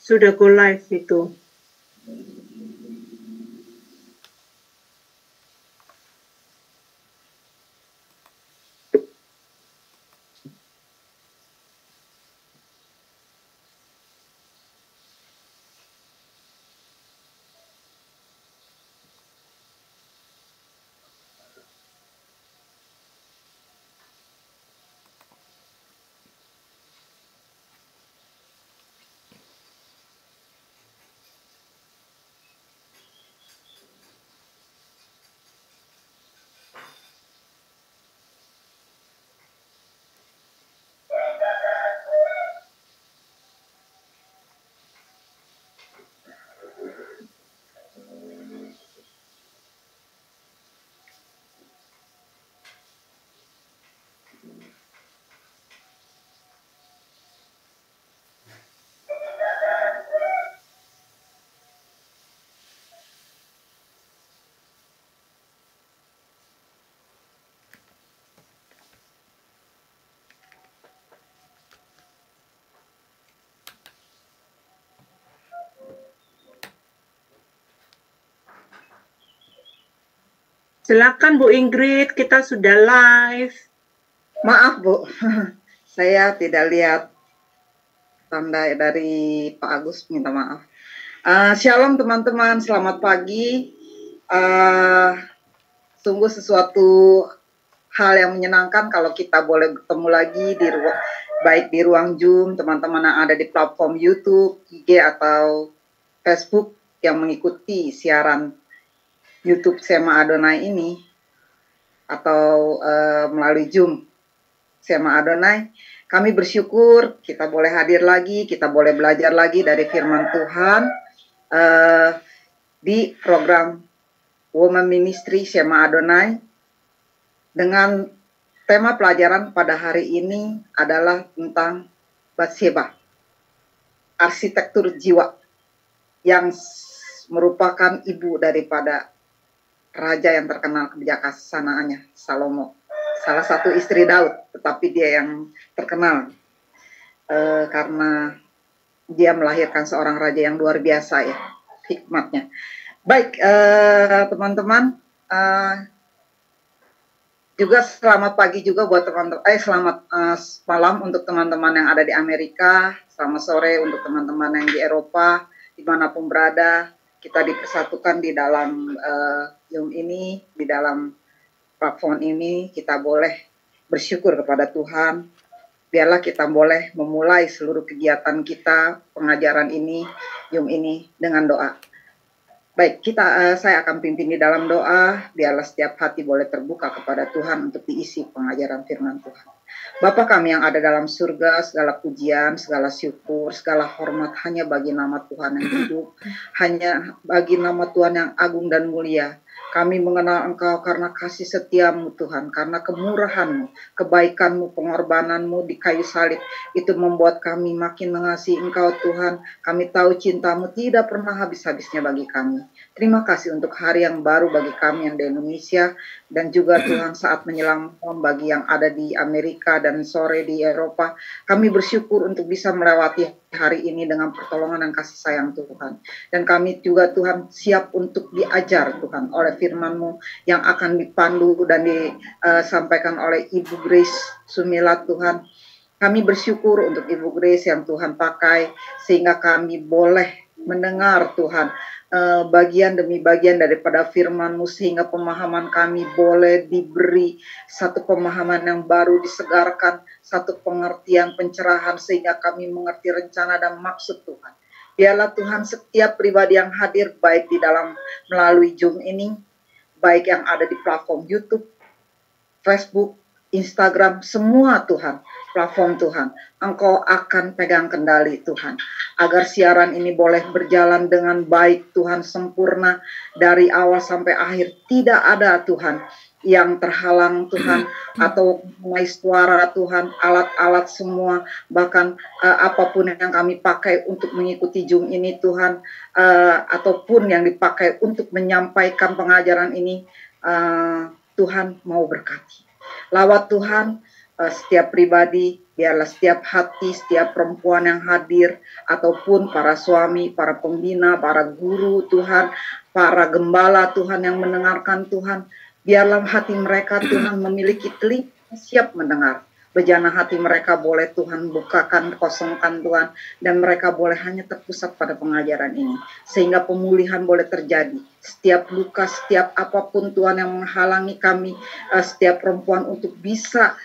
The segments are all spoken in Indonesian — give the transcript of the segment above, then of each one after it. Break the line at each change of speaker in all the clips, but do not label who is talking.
Sudah go live itu. Silakan Bu Ingrid, kita sudah live.
Maaf Bu, saya tidak lihat tanda dari Pak Agus, minta maaf. Shalom teman-teman, selamat pagi. Sungguh sesuatu hal yang menyenangkan kalau kita boleh bertemu lagi baik di ruang Zoom, teman-teman yang ada di platform YouTube, IG atau Facebook yang mengikuti siaran YouTube Sema Adonai ini, atau melalui Zoom Sema Adonai. Kami bersyukur kita boleh hadir lagi, kita boleh belajar lagi dari firman Tuhan di program Women Ministry Sema Adonai, dengan tema pelajaran pada hari ini adalah tentang Batseba, arsitektur jiwa, yang merupakan ibu daripada raja yang terkenal kebijaksanaannya, Salomo. Salah satu istri Daud, tetapi dia yang terkenal karena dia melahirkan seorang raja yang luar biasa ya, hikmatnya. Baik, teman-teman, juga selamat pagi juga buat teman-teman, selamat malam untuk teman-teman yang ada di Amerika, selamat sore untuk teman-teman yang di Eropa, dimanapun berada. Kita dipersatukan di dalam Zoom ini, di dalam platform ini. Kita boleh bersyukur kepada Tuhan. Biarlah kita boleh memulai seluruh kegiatan kita, pengajaran ini, Zoom ini dengan doa. Baik, saya akan pimpin di dalam doa. Biarlah setiap hati boleh terbuka kepada Tuhan untuk diisi pengajaran firman Tuhan. Bapa kami yang ada dalam surga, segala pujian, segala syukur, segala hormat hanya bagi nama Tuhan yang hidup, hanya bagi nama Tuhan yang agung dan mulia. Kami mengenal Engkau karena kasih setiamu Tuhan, karena kemurahan-Mu, kebaikan-Mu, pengorbanan-Mu di kayu salib. Itu membuat kami makin mengasihi Engkau Tuhan. Kami tahu cinta-Mu tidak pernah habis-habisnya bagi kami. Terima kasih untuk hari yang baru bagi kami yang di Indonesia, dan juga Tuhan saat menjelang malam bagi yang ada di Amerika dan sore di Eropa. Kami bersyukur untuk bisa melewati hari ini dengan pertolongan dan kasih sayang Tuhan. Dan kami juga Tuhan siap untuk diajar Tuhan oleh firman-Mu yang akan dipandu dan disampaikan oleh Ibu Grace Sumilat Tuhan. Kami bersyukur untuk Ibu Grace yang Tuhan pakai sehingga kami boleh mendengar Tuhan bagian demi bagian daripada firman-Mu, sehingga pemahaman kami boleh diberi satu pemahaman yang baru, disegarkan satu pengertian, pencerahan, sehingga kami mengerti rencana dan maksud Tuhan. Biarlah Tuhan setiap pribadi yang hadir baik di dalam melalui Zoom ini, baik yang ada di platform YouTube, Facebook, Instagram, semua Tuhan, platform Tuhan, Engkau akan pegang kendali Tuhan, agar siaran ini boleh berjalan dengan baik Tuhan, sempurna dari awal sampai akhir. Tidak ada Tuhan yang terhalang Tuhan, atau mulai suara Tuhan, alat-alat semua, bahkan apapun yang kami pakai untuk mengikuti Zoom ini Tuhan, ataupun yang dipakai untuk menyampaikan pengajaran ini, Tuhan mau berkati. Lawat Tuhan, setiap pribadi, biarlah setiap hati, setiap perempuan yang hadir, ataupun para suami, para pembina, para guru Tuhan, para gembala Tuhan yang mendengarkan Tuhan, biarlah hati mereka Tuhan memiliki telinga siap mendengar. Bejana hati mereka boleh Tuhan bukakan, kosongkan Tuhan, dan mereka boleh hanya terpusat pada pengajaran ini. Sehingga pemulihan boleh terjadi. Setiap luka, setiap apapun Tuhan yang menghalangi kami, setiap perempuan untuk bisa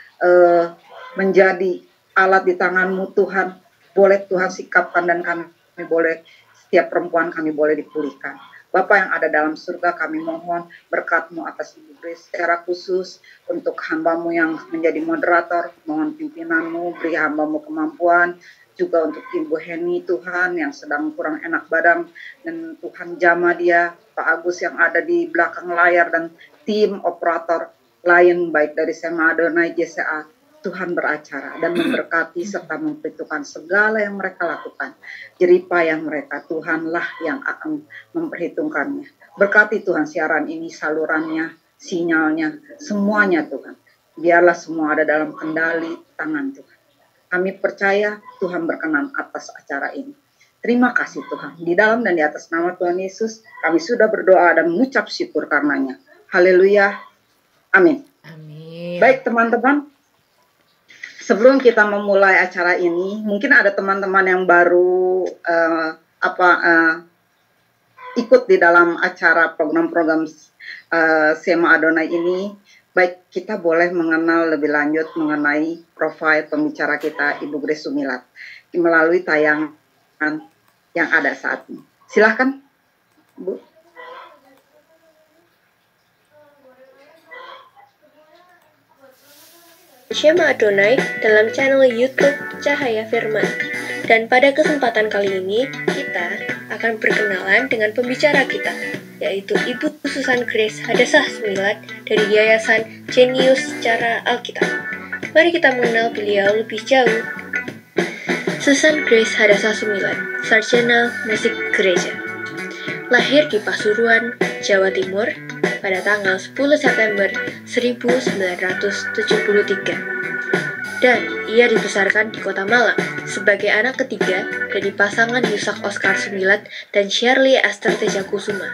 menjadi alat di tangan-Mu Tuhan, boleh Tuhan sikapkan dan kami boleh, setiap perempuan kami boleh dipulihkan. Bapa yang ada dalam surga, kami mohon berkat-Mu atas Ibu Grace secara khusus untuk hamba-Mu yang menjadi moderator, mohon pimpinan-Mu, beri hamba-Mu kemampuan, juga untuk Ibu Heni Tuhan yang sedang kurang enak badan, dan Tuhan jamah dia, Pak Agus yang ada di belakang layar, dan tim operator lain baik dari Sema Adonai JCA, Tuhan beracara dan memberkati serta memperhitungkan segala yang mereka lakukan. Jeripayah mereka, Tuhanlah yang akan memperhitungkannya. Berkati Tuhan siaran ini, salurannya, sinyalnya, semuanya Tuhan. Biarlah semua ada dalam kendali tangan Tuhan. Kami percaya Tuhan berkenan atas acara ini. Terima kasih Tuhan. Di dalam dan di atas nama Tuhan Yesus, kami sudah berdoa dan mengucap syukur karenanya. Haleluya. Amin.
Amin.
Baik teman-teman. Sebelum kita memulai acara ini, mungkin ada teman-teman yang baru ikut di dalam acara program-program Sema Adonai ini. Baik, kita boleh mengenal lebih lanjut mengenai profil pembicara kita, Ibu Grace Sumilat, melalui tayangan yang ada saat ini. Silakan, Bu.
Sema Adonai dalam channel YouTube Cahaya Firman. Dan pada kesempatan kali ini, kita akan berkenalan dengan pembicara kita, yaitu Ibu Susan Grace Hadasah Sumilat dari Yayasan Genius Secara Alkitab. Mari kita mengenal beliau lebih jauh. Susan Grace Hadasah Sumilat, sarjana musik gereja. Lahir di Pasuruan, Jawa Timur, pada tanggal 10 September 1973. Dan ia dibesarkan di Kota Malang sebagai anak ketiga dari pasangan Yusak Oscar Sumilat dan Shirley Esther Tejakusuma.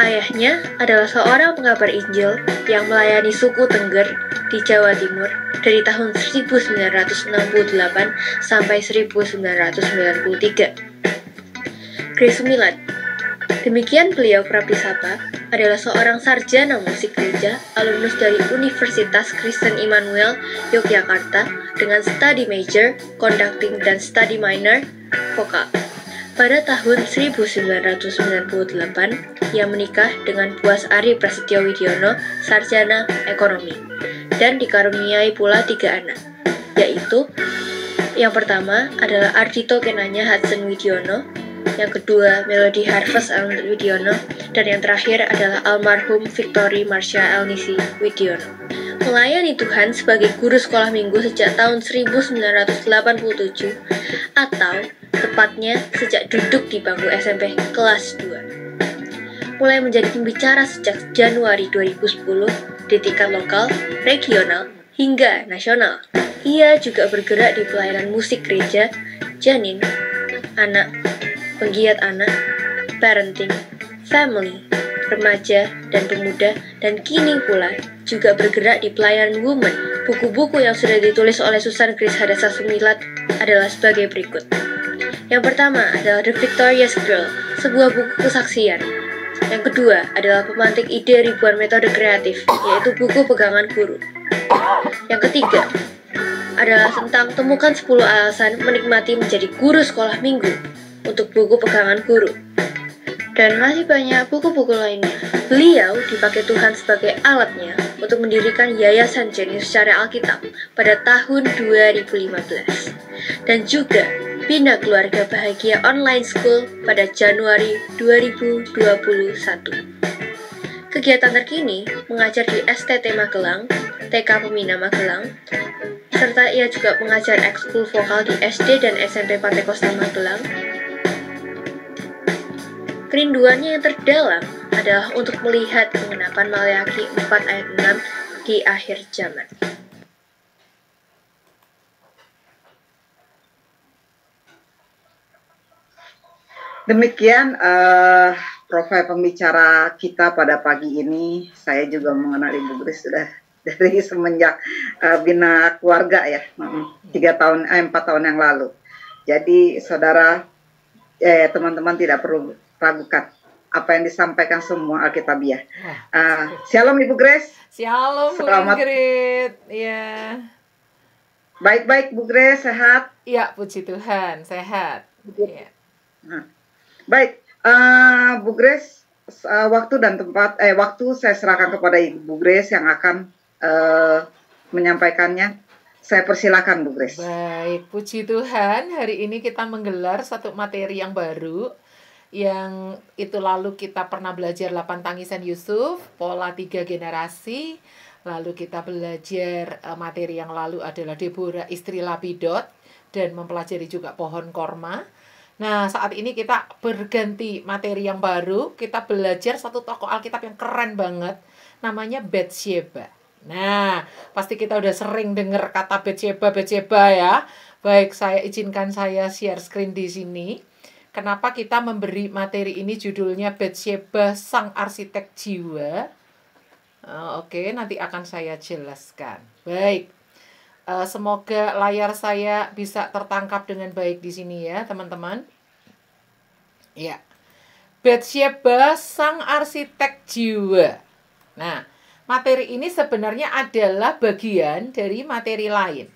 Ayahnya adalah seorang pengabar Injil yang melayani suku Tengger di Jawa Timur dari tahun 1968 sampai 1993. Grace Sumilat, demikian beliau kerap disapa, adalah seorang sarjana musik gereja alumnus dari Universitas Kristen Immanuel Yogyakarta dengan study major, conducting, dan study minor, vokal. Pada tahun 1998, ia menikah dengan Buas Ari Prasetyo Widiono, sarjana ekonomi, dan dikaruniai pula 3 anak, yaitu yang pertama adalah Ardhito Kenanya Hudson Widiono, yang kedua Melody Harvest Alun Widiono, dan yang terakhir adalah almarhum Victory Marsha Elnisi Widiono. Melayani Tuhan sebagai guru sekolah minggu sejak tahun 1987, atau tepatnya sejak duduk di bangku SMP kelas 2. Mulai menjadi pembicara sejak Januari 2010 di tingkat lokal, regional, hingga nasional. Ia juga bergerak di pelayanan musik gereja, janin, anak, penggiat anak, parenting, family, remaja, dan pemuda, dan kini pula juga bergerak di pelayanan women. Buku-buku yang sudah ditulis oleh Susan Grace Hadasah Sumilat adalah sebagai berikut. Yang pertama adalah The Victorious Girl, sebuah buku kesaksian. Yang kedua adalah pemantik ide ribuan metode kreatif, yaitu buku pegangan guru. Yang ketiga adalah tentang temukan 10 alasan menikmati menjadi guru sekolah minggu, untuk buku pegangan guru. Dan masih banyak buku-buku lainnya. Beliau dipakai Tuhan sebagai alatnya untuk mendirikan Yayasan Genius Secara Alkitab pada tahun 2015. Dan juga Bina Keluarga Bahagia Online School pada Januari 2021. Kegiatan terkini mengajar di STT Magelang, TK Pembina Magelang, serta ia juga mengajar ekskul vokal di SD dan SMP Pantai Kosta Magelang. Kerinduannya yang terdalam adalah untuk melihat pengenapan Maleakhi 4 ayat 6 di akhir zaman.
Demikian profil pembicara kita pada pagi ini. Saya juga mengenal Ibu Grace sudah dari semenjak bina keluarga ya, 4 tahun yang lalu. Jadi saudara, teman-teman tidak perlu ragukan apa yang disampaikan semua Alkitabiah. Shalom Ibu Grace.
Shalom Bu Ingrid. Ya.
Baik-baik Bu Grace, sehat?
Iya, puji Tuhan, sehat. Ya.
Baik, Bu Grace, waktu dan tempat, waktu saya serahkan kepada Ibu Grace yang akan menyampaikannya. Saya persilakan Bu Grace.
Baik, puji Tuhan, hari ini kita menggelar satu materi yang baru, yang itu lalu kita pernah belajar 8 tangisan Yusuf, pola 3 generasi, lalu kita belajar materi yang lalu adalah Deborah istri Lapidot, dan mempelajari juga pohon korma. Nah, saat ini kita berganti materi yang baru, kita belajar satu tokoh Alkitab yang keren banget, namanya Batsheba. Nah, pasti kita udah sering dengar kata Batsheba ya. Baik, izinkan saya share screen di sini. Kenapa kita memberi materi ini judulnya Batsheba Sang Arsitek Jiwa? Oke, nanti akan saya jelaskan. Baik, semoga layar saya bisa tertangkap dengan baik di sini ya, teman-teman. Ya, Batsheba Sang Arsitek Jiwa. Nah, materi ini sebenarnya adalah bagian dari materi lain.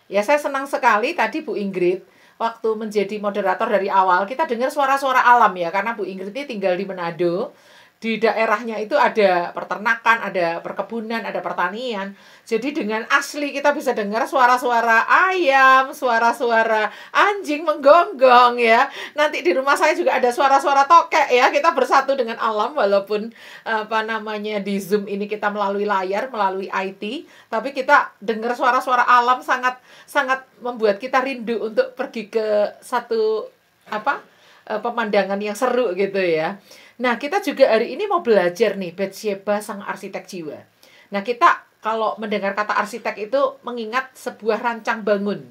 Ya, saya senang sekali tadi Bu Ingrid, waktu menjadi moderator dari awal, kita dengar suara-suara alam ya, karena Bu Ingrid ini tinggal di Manado. Di daerahnya itu ada peternakan, ada perkebunan, ada pertanian. Jadi dengan asli kita bisa dengar suara-suara ayam, suara-suara anjing menggonggong ya. Nanti di rumah saya juga ada suara-suara tokek ya. Kita bersatu dengan alam walaupun di Zoom ini kita melalui layar, melalui IT, tapi kita dengar suara-suara alam sangat membuat kita rindu untuk pergi ke satu pemandangan yang seru gitu ya. Nah, kita juga hari ini mau belajar nih Batsheba Sang Arsitek Jiwa. Nah, kita kalau mendengar kata arsitek itu mengingat sebuah rancang bangun.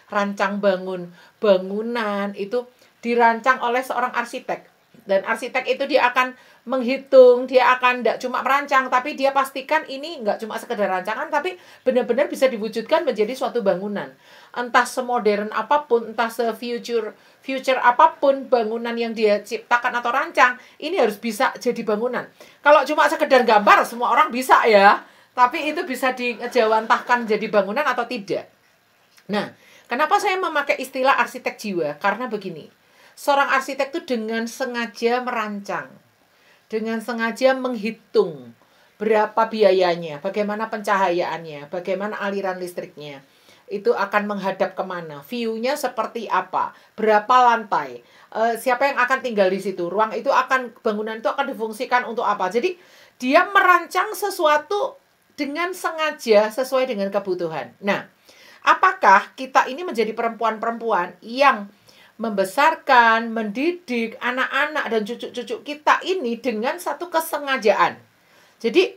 Rancang bangun bangunan itu dirancang oleh seorang arsitek. Dan arsitek itu dia akan menghitung, dia akan tidak cuma merancang, tapi dia pastikan ini nggak cuma sekedar rancangan, tapi benar-benar bisa diwujudkan menjadi suatu bangunan. Entah semodern apapun, entah se-future apapun bangunan yang dia ciptakan atau rancang, ini harus bisa jadi bangunan. Kalau cuma sekedar gambar, semua orang bisa ya, tapi itu bisa dijawantahkan jadi bangunan atau tidak. Nah, kenapa saya memakai istilah arsitek jiwa? Karena begini, seorang arsitek itu dengan sengaja merancang, dengan sengaja menghitung berapa biayanya, bagaimana pencahayaannya, bagaimana aliran listriknya, itu akan menghadap kemana, view-nya seperti apa, berapa lantai, siapa yang akan tinggal di situ, ruang itu bangunan itu akan difungsikan untuk apa. Jadi dia merancang sesuatu dengan sengaja sesuai dengan kebutuhan. Nah, apakah kita ini menjadi perempuan-perempuan yang membesarkan, mendidik anak-anak dan cucu-cucu kita ini dengan satu kesengajaan? Jadi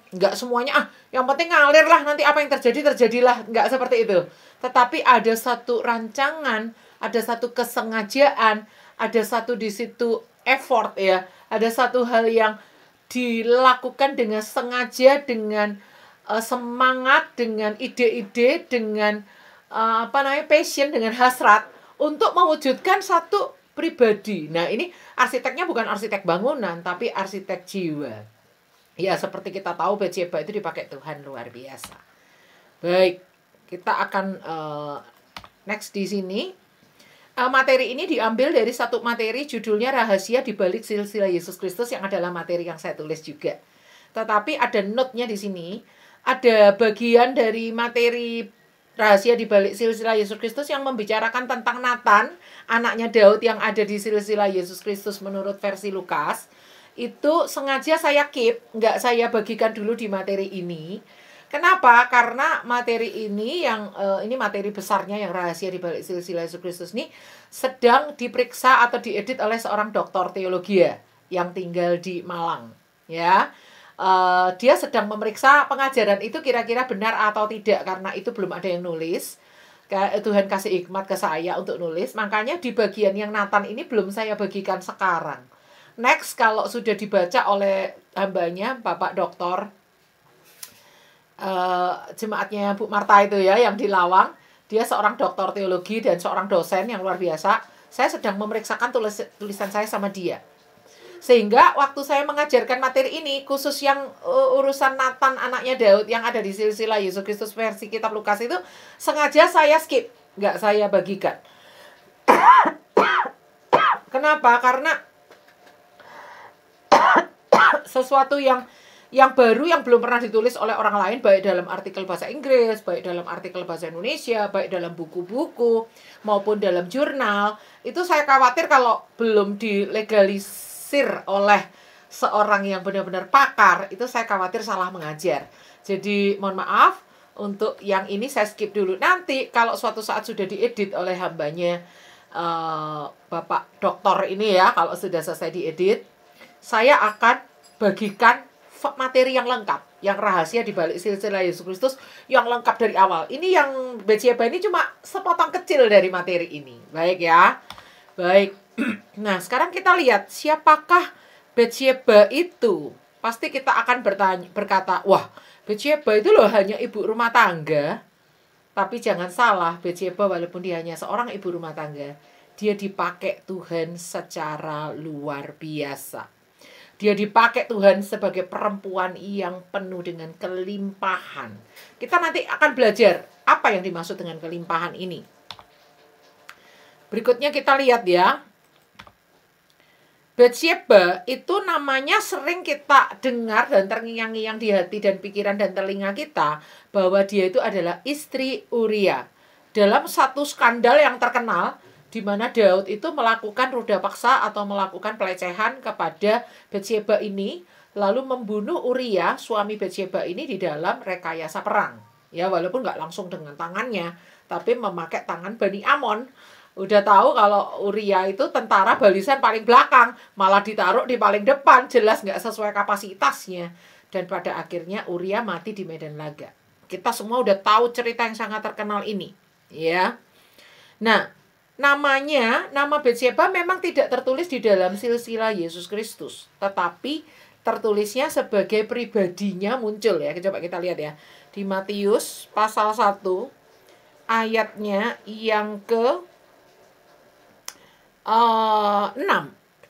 nggak semuanya yang penting ngalir lah, nanti apa yang terjadilah, nggak seperti itu. Tetapi ada satu rancangan, ada satu kesengajaan, ada satu di situ effort ya, ada satu hal yang dilakukan dengan sengaja, dengan semangat, dengan ide-ide, dengan passion, dengan hasrat untuk mewujudkan satu pribadi. Nah, ini arsiteknya bukan arsitek bangunan, tapi arsitek jiwa. Ya, seperti kita tahu Batsheba itu dipakai Tuhan luar biasa. Baik, kita akan next di sini. Materi ini diambil dari satu materi judulnya Rahasia di Balik Silsilah Yesus Kristus, yang adalah materi yang saya tulis juga. Tetapi ada note-nya di sini. Ada bagian dari materi Rahasia di Balik Silsilah Yesus Kristus yang membicarakan tentang Nathan, anaknya Daud yang ada di Silsilah Yesus Kristus menurut versi Lukas. Itu sengaja saya keep, nggak saya bagikan dulu di materi ini. Kenapa? Karena materi ini ini materi besarnya yang Rahasia di Balik Silsilah Yesus Kristus ini sedang diperiksa atau diedit oleh seorang doktor teologi yang tinggal di Malang. Ya, dia sedang memeriksa pengajaran itu kira-kira benar atau tidak, karena itu belum ada yang nulis. Tuhan kasih hikmat ke saya untuk nulis. Makanya di bagian yang Nathan ini belum saya bagikan sekarang. Next, kalau sudah dibaca oleh hambanya, Bapak Doktor, jemaatnya Bu Marta itu ya, yang di Lawang. Dia seorang doktor teologi dan seorang dosen yang luar biasa. Saya sedang memeriksakan tulisan saya sama dia. Sehingga waktu saya mengajarkan materi ini, khusus yang urusan Nathan anaknya Daud yang ada di silsilah Yesus Kristus versi Kitab Lukas itu, sengaja saya skip, nggak saya bagikan. Kenapa? Karena sesuatu yang baru, yang belum pernah ditulis oleh orang lain, baik dalam artikel bahasa Inggris, baik dalam artikel bahasa Indonesia, baik dalam buku-buku, maupun dalam jurnal, itu saya khawatir kalau belum dilegalisir oleh seorang yang benar-benar pakar, itu saya khawatir salah mengajar. Jadi mohon maaf, untuk yang ini saya skip dulu. Nanti kalau suatu saat sudah diedit oleh hambanya Bapak Doktor ini ya, kalau sudah selesai diedit, saya akan bagikan materi yang lengkap, yang rahasia di balik silsilah Yesus Kristus yang lengkap dari awal. Ini yang Betsyeba ini cuma sepotong kecil dari materi ini. Baik ya. Baik. Nah, sekarang kita lihat siapakah Betsyeba itu. Pasti kita akan berkata, wah, Betsyeba itu loh hanya ibu rumah tangga. Tapi jangan salah, Betsyeba walaupun dia hanya seorang ibu rumah tangga, dia dipakai Tuhan secara luar biasa. Dia dipakai Tuhan sebagai perempuan yang penuh dengan kelimpahan. Kita nanti akan belajar apa yang dimaksud dengan kelimpahan ini. Berikutnya kita lihat ya. Betsyeba itu namanya sering kita dengar dan terngiang-ngiang di hati dan pikiran dan telinga kita, bahwa dia itu adalah istri Uria. Dalam satu skandal yang terkenal, di mana Daud itu melakukan ruda paksa atau melakukan pelecehan kepada Betsyeba ini, lalu membunuh Uria, suami Betsyeba ini, di dalam rekayasa perang. Ya, walaupun nggak langsung dengan tangannya, tapi memakai tangan Bani Amon. Udah tahu kalau Uria itu tentara barisan paling belakang, malah ditaruh di paling depan, jelas nggak sesuai kapasitasnya. Dan pada akhirnya Uria mati di medan laga. Kita semua udah tahu cerita yang sangat terkenal ini, ya. Nah, nama Betsyeba memang tidak tertulis di dalam silsilah Yesus Kristus, tetapi tertulisnya sebagai pribadinya muncul ya. Coba kita lihat ya. Di Matius pasal 1 ayatnya yang ke 6.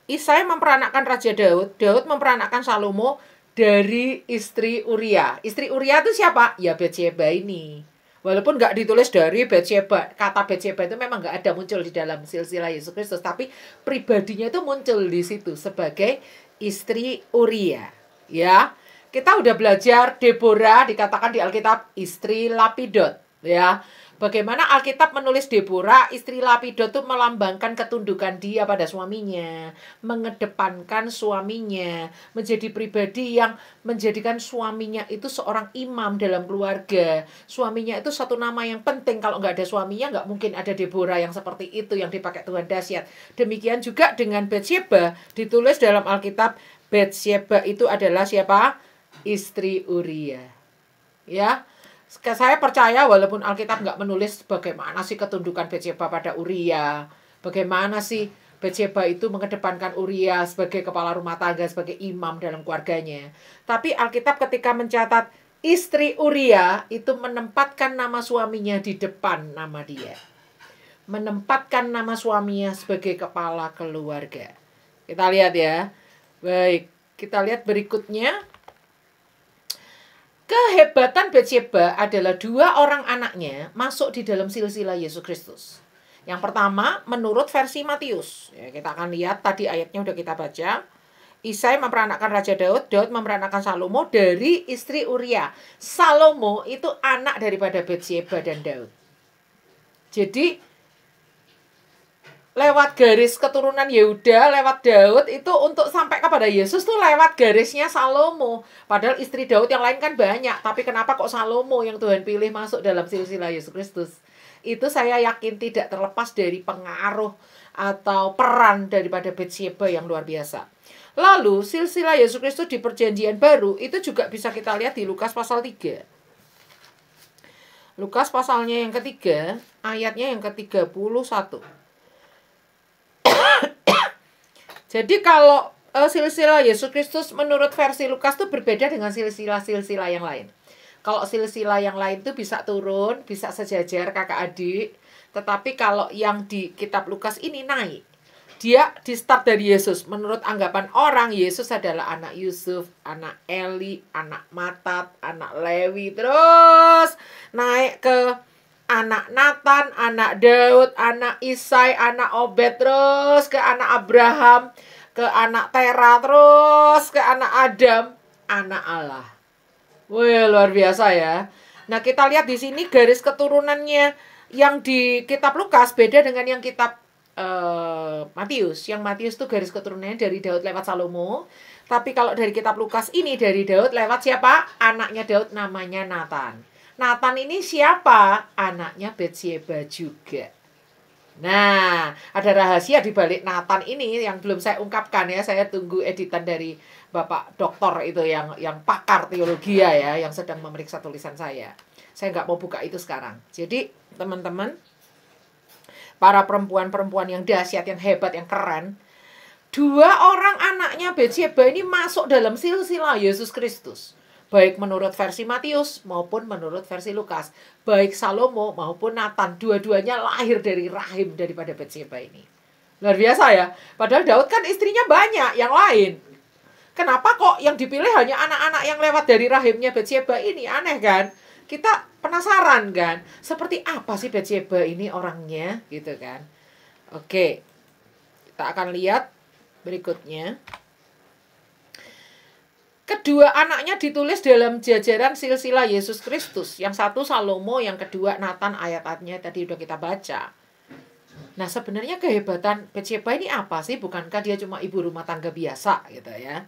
Isai memperanakkan Raja Daud, Daud memperanakkan Salomo dari istri Uria. Istri Uria itu siapa? Ya Betsyeba ini. Walaupun nggak ditulis dari Betsyeba, kata Betsyeba itu memang nggak ada muncul di dalam silsilah Yesus Kristus, tapi pribadinya itu muncul di situ sebagai istri Uria. Ya, kita udah belajar Deborah dikatakan di Alkitab istri Lapidot. Ya, bagaimana Alkitab menulis Deborah, istri Lapidot itu melambangkan ketundukan dia pada suaminya, mengedepankan suaminya, menjadi pribadi yang menjadikan suaminya itu seorang imam dalam keluarga. Suaminya itu satu nama yang penting. Kalau nggak ada suaminya, nggak mungkin ada Deborah yang seperti itu yang dipakai Tuhan dahsyat. Demikian juga dengan Betsyeba, ditulis dalam Alkitab, Betsyeba itu adalah siapa? Istri Uria. Ya. Saya percaya walaupun Alkitab nggak menulis bagaimana sih ketundukan Betsyeba pada Uria, bagaimana sih Betsyeba itu mengedepankan Uria sebagai kepala rumah tangga, sebagai imam dalam keluarganya. Tapi Alkitab ketika mencatat istri Uria itu menempatkan nama suaminya di depan nama dia. Menempatkan nama suaminya sebagai kepala keluarga. Kita lihat ya. Baik, kita lihat berikutnya. Kehebatan Betsyeba adalah 2 orang anaknya masuk di dalam silsilah Yesus Kristus. Yang pertama, menurut versi Matius. Ya, kita akan lihat, tadi ayatnya udah kita baca. Isai memperanakkan Raja Daud, Daud memperanakkan Salomo dari istri Uria. Salomo itu anak daripada Betsyeba dan Daud. Jadi, lewat garis keturunan Yehuda, lewat Daud, itu untuk sampai kepada Yesus tuh lewat garisnya Salomo. Padahal istri Daud yang lain kan banyak. Tapi kenapa kok Salomo yang Tuhan pilih masuk dalam silsilah Yesus Kristus? Itu saya yakin tidak terlepas dari pengaruh atau peran daripada Betsyeba yang luar biasa. Lalu silsilah Yesus Kristus di perjanjian baru itu juga bisa kita lihat di Lukas pasal 3. Lukas pasalnya yang ketiga, ayatnya yang ke-31. Jadi kalau silsilah Yesus Kristus menurut versi Lukas itu berbeda dengan silsilah-silsilah yang lain. Kalau silsilah yang lain itu bisa turun, bisa sejajar kakak adik. Tetapi kalau yang di kitab Lukas ini naik. Dia di start dari Yesus. Menurut anggapan orang, Yesus adalah anak Yusuf, anak Eli, anak Matat, anak Lewi. Terus naik ke anak Nathan, anak Daud, anak Isai, anak Obed. Terus ke anak Abraham, ke anak Tera. Terus ke anak Adam, anak Allah. Wih, luar biasa ya. Nah, kita lihat di sini garis keturunannya yang di kitab Lukas beda dengan yang kitab Matius. Yang Matius itu garis keturunannya dari Daud lewat Salomo. Tapi kalau dari kitab Lukas ini dari Daud lewat siapa? Anaknya Daud namanya Nathan. Nathan ini siapa? Anaknya Batsyeba juga. Nah, ada rahasia di balik Nathan ini yang belum saya ungkapkan ya. Saya tunggu editan dari Bapak Doktor itu yang pakar teologi ya, yang sedang memeriksa tulisan saya. Saya nggak mau buka itu sekarang. Jadi, teman-teman, para perempuan-perempuan yang dahsyat, yang hebat, yang keren, 2 orang anaknya Batsyeba ini masuk dalam silsilah Yesus Kristus. Baik menurut versi Matius maupun menurut versi Lukas. Baik Salomo maupun Nathan. Dua-duanya lahir dari rahim daripada Batsyeba ini. Luar biasa ya. Padahal Daud kan istrinya banyak yang lain. Kenapa kok yang dipilih hanya anak-anak yang lewat dari rahimnya Batsyeba ini? Aneh kan? Kita penasaran kan? Seperti apa sih Batsyeba ini orangnya? Gitu kan. Oke. Kita akan lihat berikutnya. Kedua anaknya ditulis dalam jajaran silsilah Yesus Kristus. Yang satu Salomo, yang kedua Nathan, ayat-ayatnya tadi udah kita baca. Nah, sebenarnya kehebatan Batsyeba ini apa sih? Bukankah dia cuma ibu rumah tangga biasa gitu ya?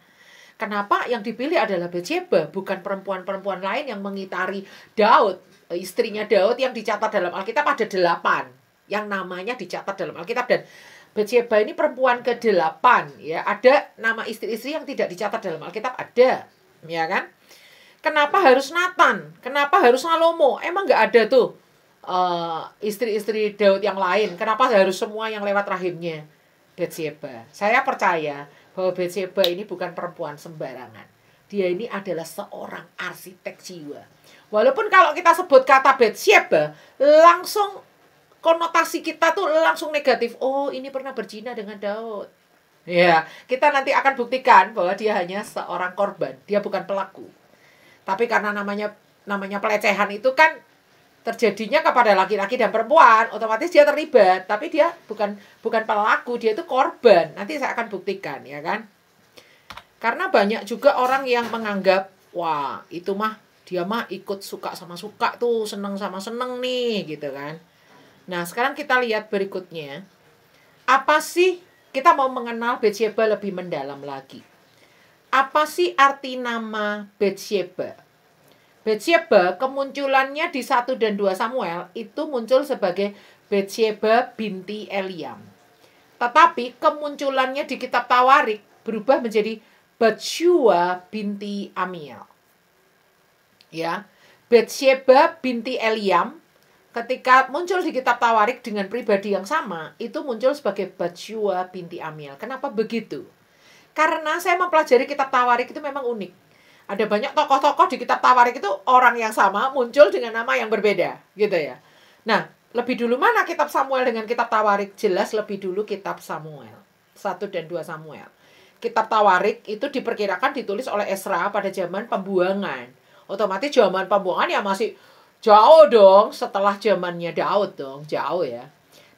Kenapa yang dipilih adalah Batsyeba, bukan perempuan-perempuan lain yang mengitari Daud, istrinya Daud yang dicatat dalam Alkitab ada 8 yang namanya dicatat dalam Alkitab, dan Batsyeba ini perempuan ke-8 ya. Ada nama istri-istri yang tidak dicatat dalam Alkitab, ada, ya kan? Kenapa harus Nathan? Kenapa harus Salomo? Emang nggak ada tuh istri-istri Daud yang lain? Kenapa harus semua yang lewat rahimnya Batsyeba? Saya percaya bahwa Batsyeba ini bukan perempuan sembarangan. Dia ini adalah seorang arsitek jiwa. Walaupun kalau kita sebut kata Batsyeba, langsung konotasi kita tuh langsung negatif. Oh, ini pernah berzina dengan Daud. Ya, kita nanti akan buktikan bahwa dia hanya seorang korban. Dia bukan pelaku. Tapi karena namanya pelecehan itu kan terjadinya kepada laki-laki dan perempuan, otomatis dia terlibat. Tapi dia bukan pelaku, dia itu korban. Nanti saya akan buktikan, ya kan? Karena banyak juga orang yang menganggap, wah, itu mah dia mah ikut suka sama suka tuh, seneng sama seneng nih, gitu kan. Nah, sekarang kita lihat berikutnya. Apa sih, kita mau mengenal Batsyeba lebih mendalam lagi. Apa sih arti nama Batsyeba? Batsyeba kemunculannya di 1 dan 2 Samuel itu muncul sebagai Batsyeba binti Eliam. Tetapi kemunculannya di kitab Tawarik berubah menjadi Batsyua binti Amiel. Ya, Batsyeba binti Eliam ketika muncul di kitab Tawarik dengan pribadi yang sama, itu muncul sebagai Batsyua binti Amiel. Kenapa begitu? Karena saya mempelajari kitab Tawarik itu memang unik. Ada banyak tokoh-tokoh di kitab Tawarik itu orang yang sama muncul dengan nama yang berbeda, gitu ya. Nah, lebih dulu mana kitab Samuel dengan kitab Tawarik? Jelas lebih dulu kitab Samuel. 1 dan 2 Samuel. Kitab Tawarik itu diperkirakan ditulis oleh Ezra pada zaman pembuangan. Otomatis zaman pembuangan ya masih jauh dong setelah zamannya Daud dong, jauh ya.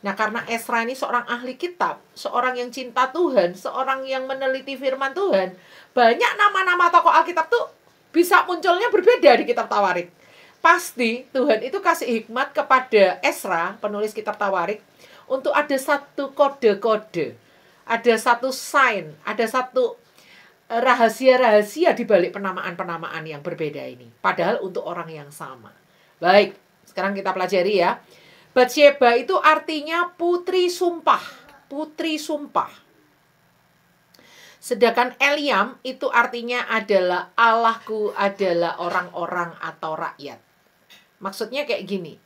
Nah, karena Ezra ini seorang ahli kitab, seorang yang cinta Tuhan, seorang yang meneliti firman Tuhan, banyak nama-nama tokoh Alkitab tuh bisa munculnya berbeda di kitab Tawarik. Pasti Tuhan itu kasih hikmat kepada Ezra, penulis kitab Tawarik, untuk ada satu kode-kode, ada satu sign, ada satu rahasia-rahasia di balik penamaan-penamaan yang berbeda ini. Padahal untuk orang yang sama. Baik, sekarang kita pelajari ya. Batsyeba itu artinya putri sumpah. Putri sumpah. Sedangkan Eliam itu artinya adalah Allahku adalah orang-orang atau rakyat. Maksudnya kayak gini.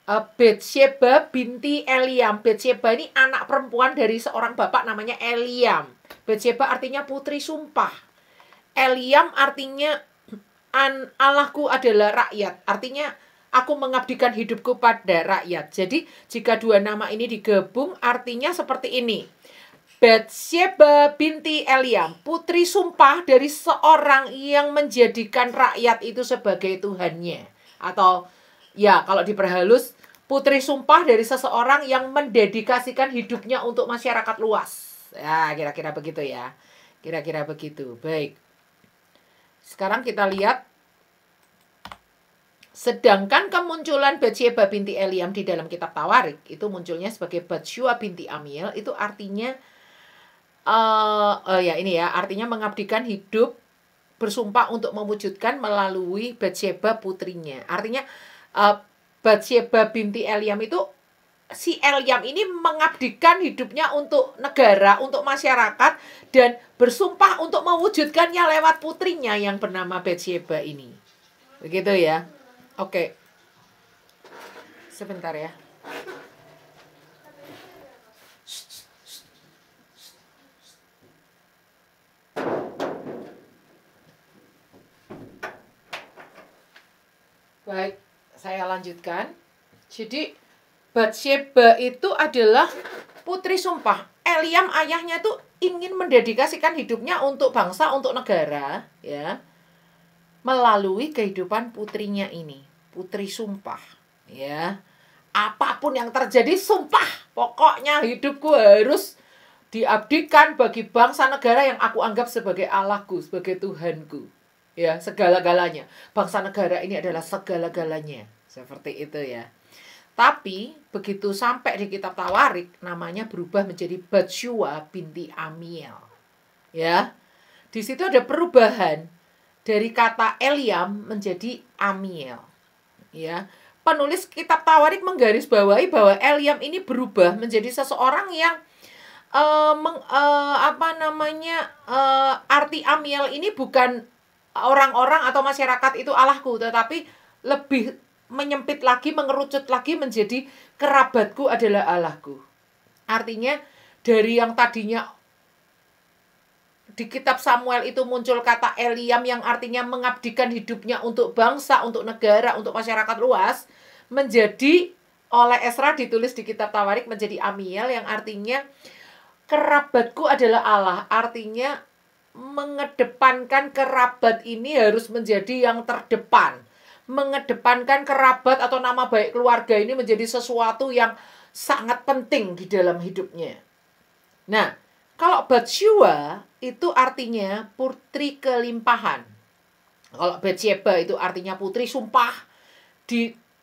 Betsyeba binti Eliam. Betsyeba ini anak perempuan dari seorang bapak namanya Eliam. Betsyeba artinya putri sumpah. Eliam artinya Allahku adalah rakyat. Artinya aku mengabdikan hidupku pada rakyat. Jadi jika dua nama ini digabung artinya seperti ini. Betsyeba binti Eliam, putri sumpah dari seorang yang menjadikan rakyat itu sebagai Tuhannya. Atau ya kalau diperhalus, putri sumpah dari seseorang yang mendedikasikan hidupnya untuk masyarakat luas. Ya, kira-kira begitu ya. Kira-kira begitu. Baik. Sekarang kita lihat. Sedangkan kemunculan Betsyeba binti Eliam di dalam kitab Tawarik, itu munculnya sebagai Batsyua binti Amiel, itu artinya, artinya mengabdikan hidup, bersumpah untuk mewujudkan melalui Betsyeba putrinya. Artinya, Batsyeba binti Eliam itu, si Eliam ini mengabdikan hidupnya untuk negara, untuk masyarakat, dan bersumpah untuk mewujudkannya lewat putrinya yang bernama Betsyeba ini. Begitu ya. Oke. Sebentar ya. Baik, saya lanjutkan. Jadi Batsyeba itu adalah putri sumpah. Eliam ayahnya tuh ingin mendedikasikan hidupnya untuk bangsa, untuk negara, ya. Melalui kehidupan putrinya ini, putri sumpah, ya. Apapun yang terjadi, sumpah. Pokoknya hidupku harus diabdikan bagi bangsa negara yang aku anggap sebagai Allahku, sebagai Tuhanku. Ya, segala-galanya. Bangsa negara ini adalah segala-galanya. Seperti itu ya. Tapi begitu sampai di kitab Tawarik, namanya berubah menjadi Batsyua binti Amiel. Ya. Di situ ada perubahan dari kata Eliam menjadi Amiel. Ya. Penulis kitab Tawarik menggarisbawahi bahwa Eliam ini berubah menjadi seseorang yang arti Amiel ini bukan orang-orang atau masyarakat itu Allahku, tetapi lebih menyempit lagi, mengerucut lagi menjadi kerabatku adalah Allahku. Artinya dari yang tadinya di kitab Samuel itu muncul kata Eliam yang artinya mengabdikan hidupnya untuk bangsa, untuk negara, untuk masyarakat luas, menjadi oleh Ezra ditulis di kitab Tawarik menjadi Amiel yang artinya kerabatku adalah Allah. Artinya mengedepankan kerabat ini harus menjadi yang terdepan. Mengedepankan kerabat atau nama baik keluarga ini menjadi sesuatu yang sangat penting di dalam hidupnya. Nah, kalau Batsyua itu artinya putri kelimpahan. Kalau Batsyeba itu artinya putri sumpah.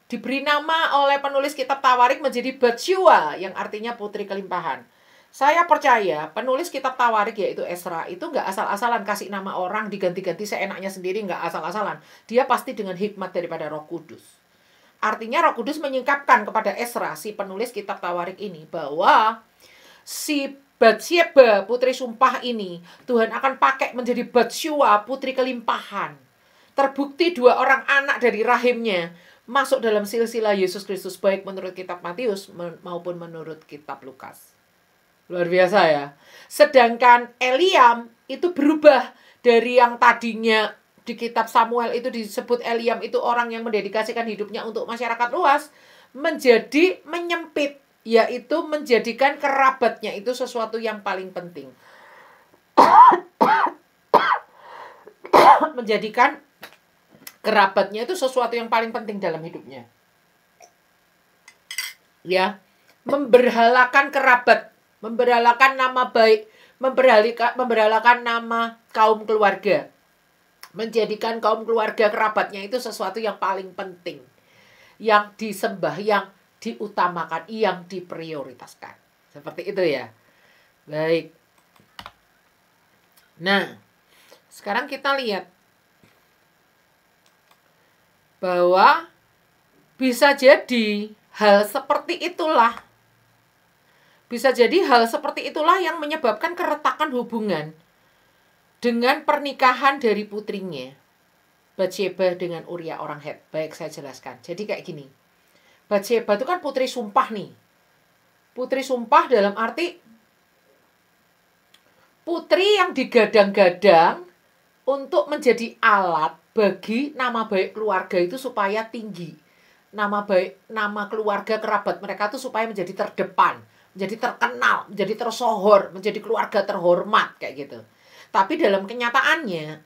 Diberi nama oleh penulis kitab Tawarik menjadi Batsyua yang artinya putri kelimpahan. Saya percaya penulis kitab Tawarik yaitu Ezra itu nggak asal-asalan kasih nama orang diganti-ganti seenaknya sendiri, nggak asal-asalan. Dia pasti dengan hikmat daripada Roh Kudus. Artinya Roh Kudus menyingkapkan kepada Ezra, si penulis kitab Tawarik ini, bahwa si Batsyeba putri sumpah ini Tuhan akan pakai menjadi Batsyua putri kelimpahan. Terbukti 2 orang anak dari rahimnya masuk dalam silsilah Yesus Kristus baik menurut kitab Matius maupun menurut kitab Lukas. Luar biasa ya. Sedangkan Eliam itu berubah dari yang tadinya di kitab Samuel itu disebut Eliam itu orang yang mendedikasikan hidupnya untuk masyarakat luas, menjadi menyempit, yaitu menjadikan kerabatnya itu sesuatu yang paling penting. Menjadikan kerabatnya itu sesuatu yang paling penting dalam hidupnya. Ya, memberhalakan kerabat, memberhalakan nama baik, memberhalakan nama kaum keluarga. Menjadikan kaum keluarga kerabatnya itu sesuatu yang paling penting. Yang disembah, yang diutamakan, yang diprioritaskan. Seperti itu ya. Baik. Nah, sekarang kita lihat bahwa bisa jadi hal seperti itulah. Bisa jadi hal seperti itulah yang menyebabkan keretakan hubungan dengan pernikahan dari putrinya. Batsyeba dengan Uria orang Het. Baik, saya jelaskan. Jadi kayak gini. Batsyeba itu kan putri sumpah nih. Putri sumpah dalam arti putri yang digadang-gadang untuk menjadi alat bagi nama baik keluarga itu supaya tinggi. Nama baik, nama keluarga kerabat mereka itu supaya menjadi terdepan, menjadi terkenal, menjadi tersohor, menjadi keluarga terhormat kayak gitu. Tapi dalam kenyataannya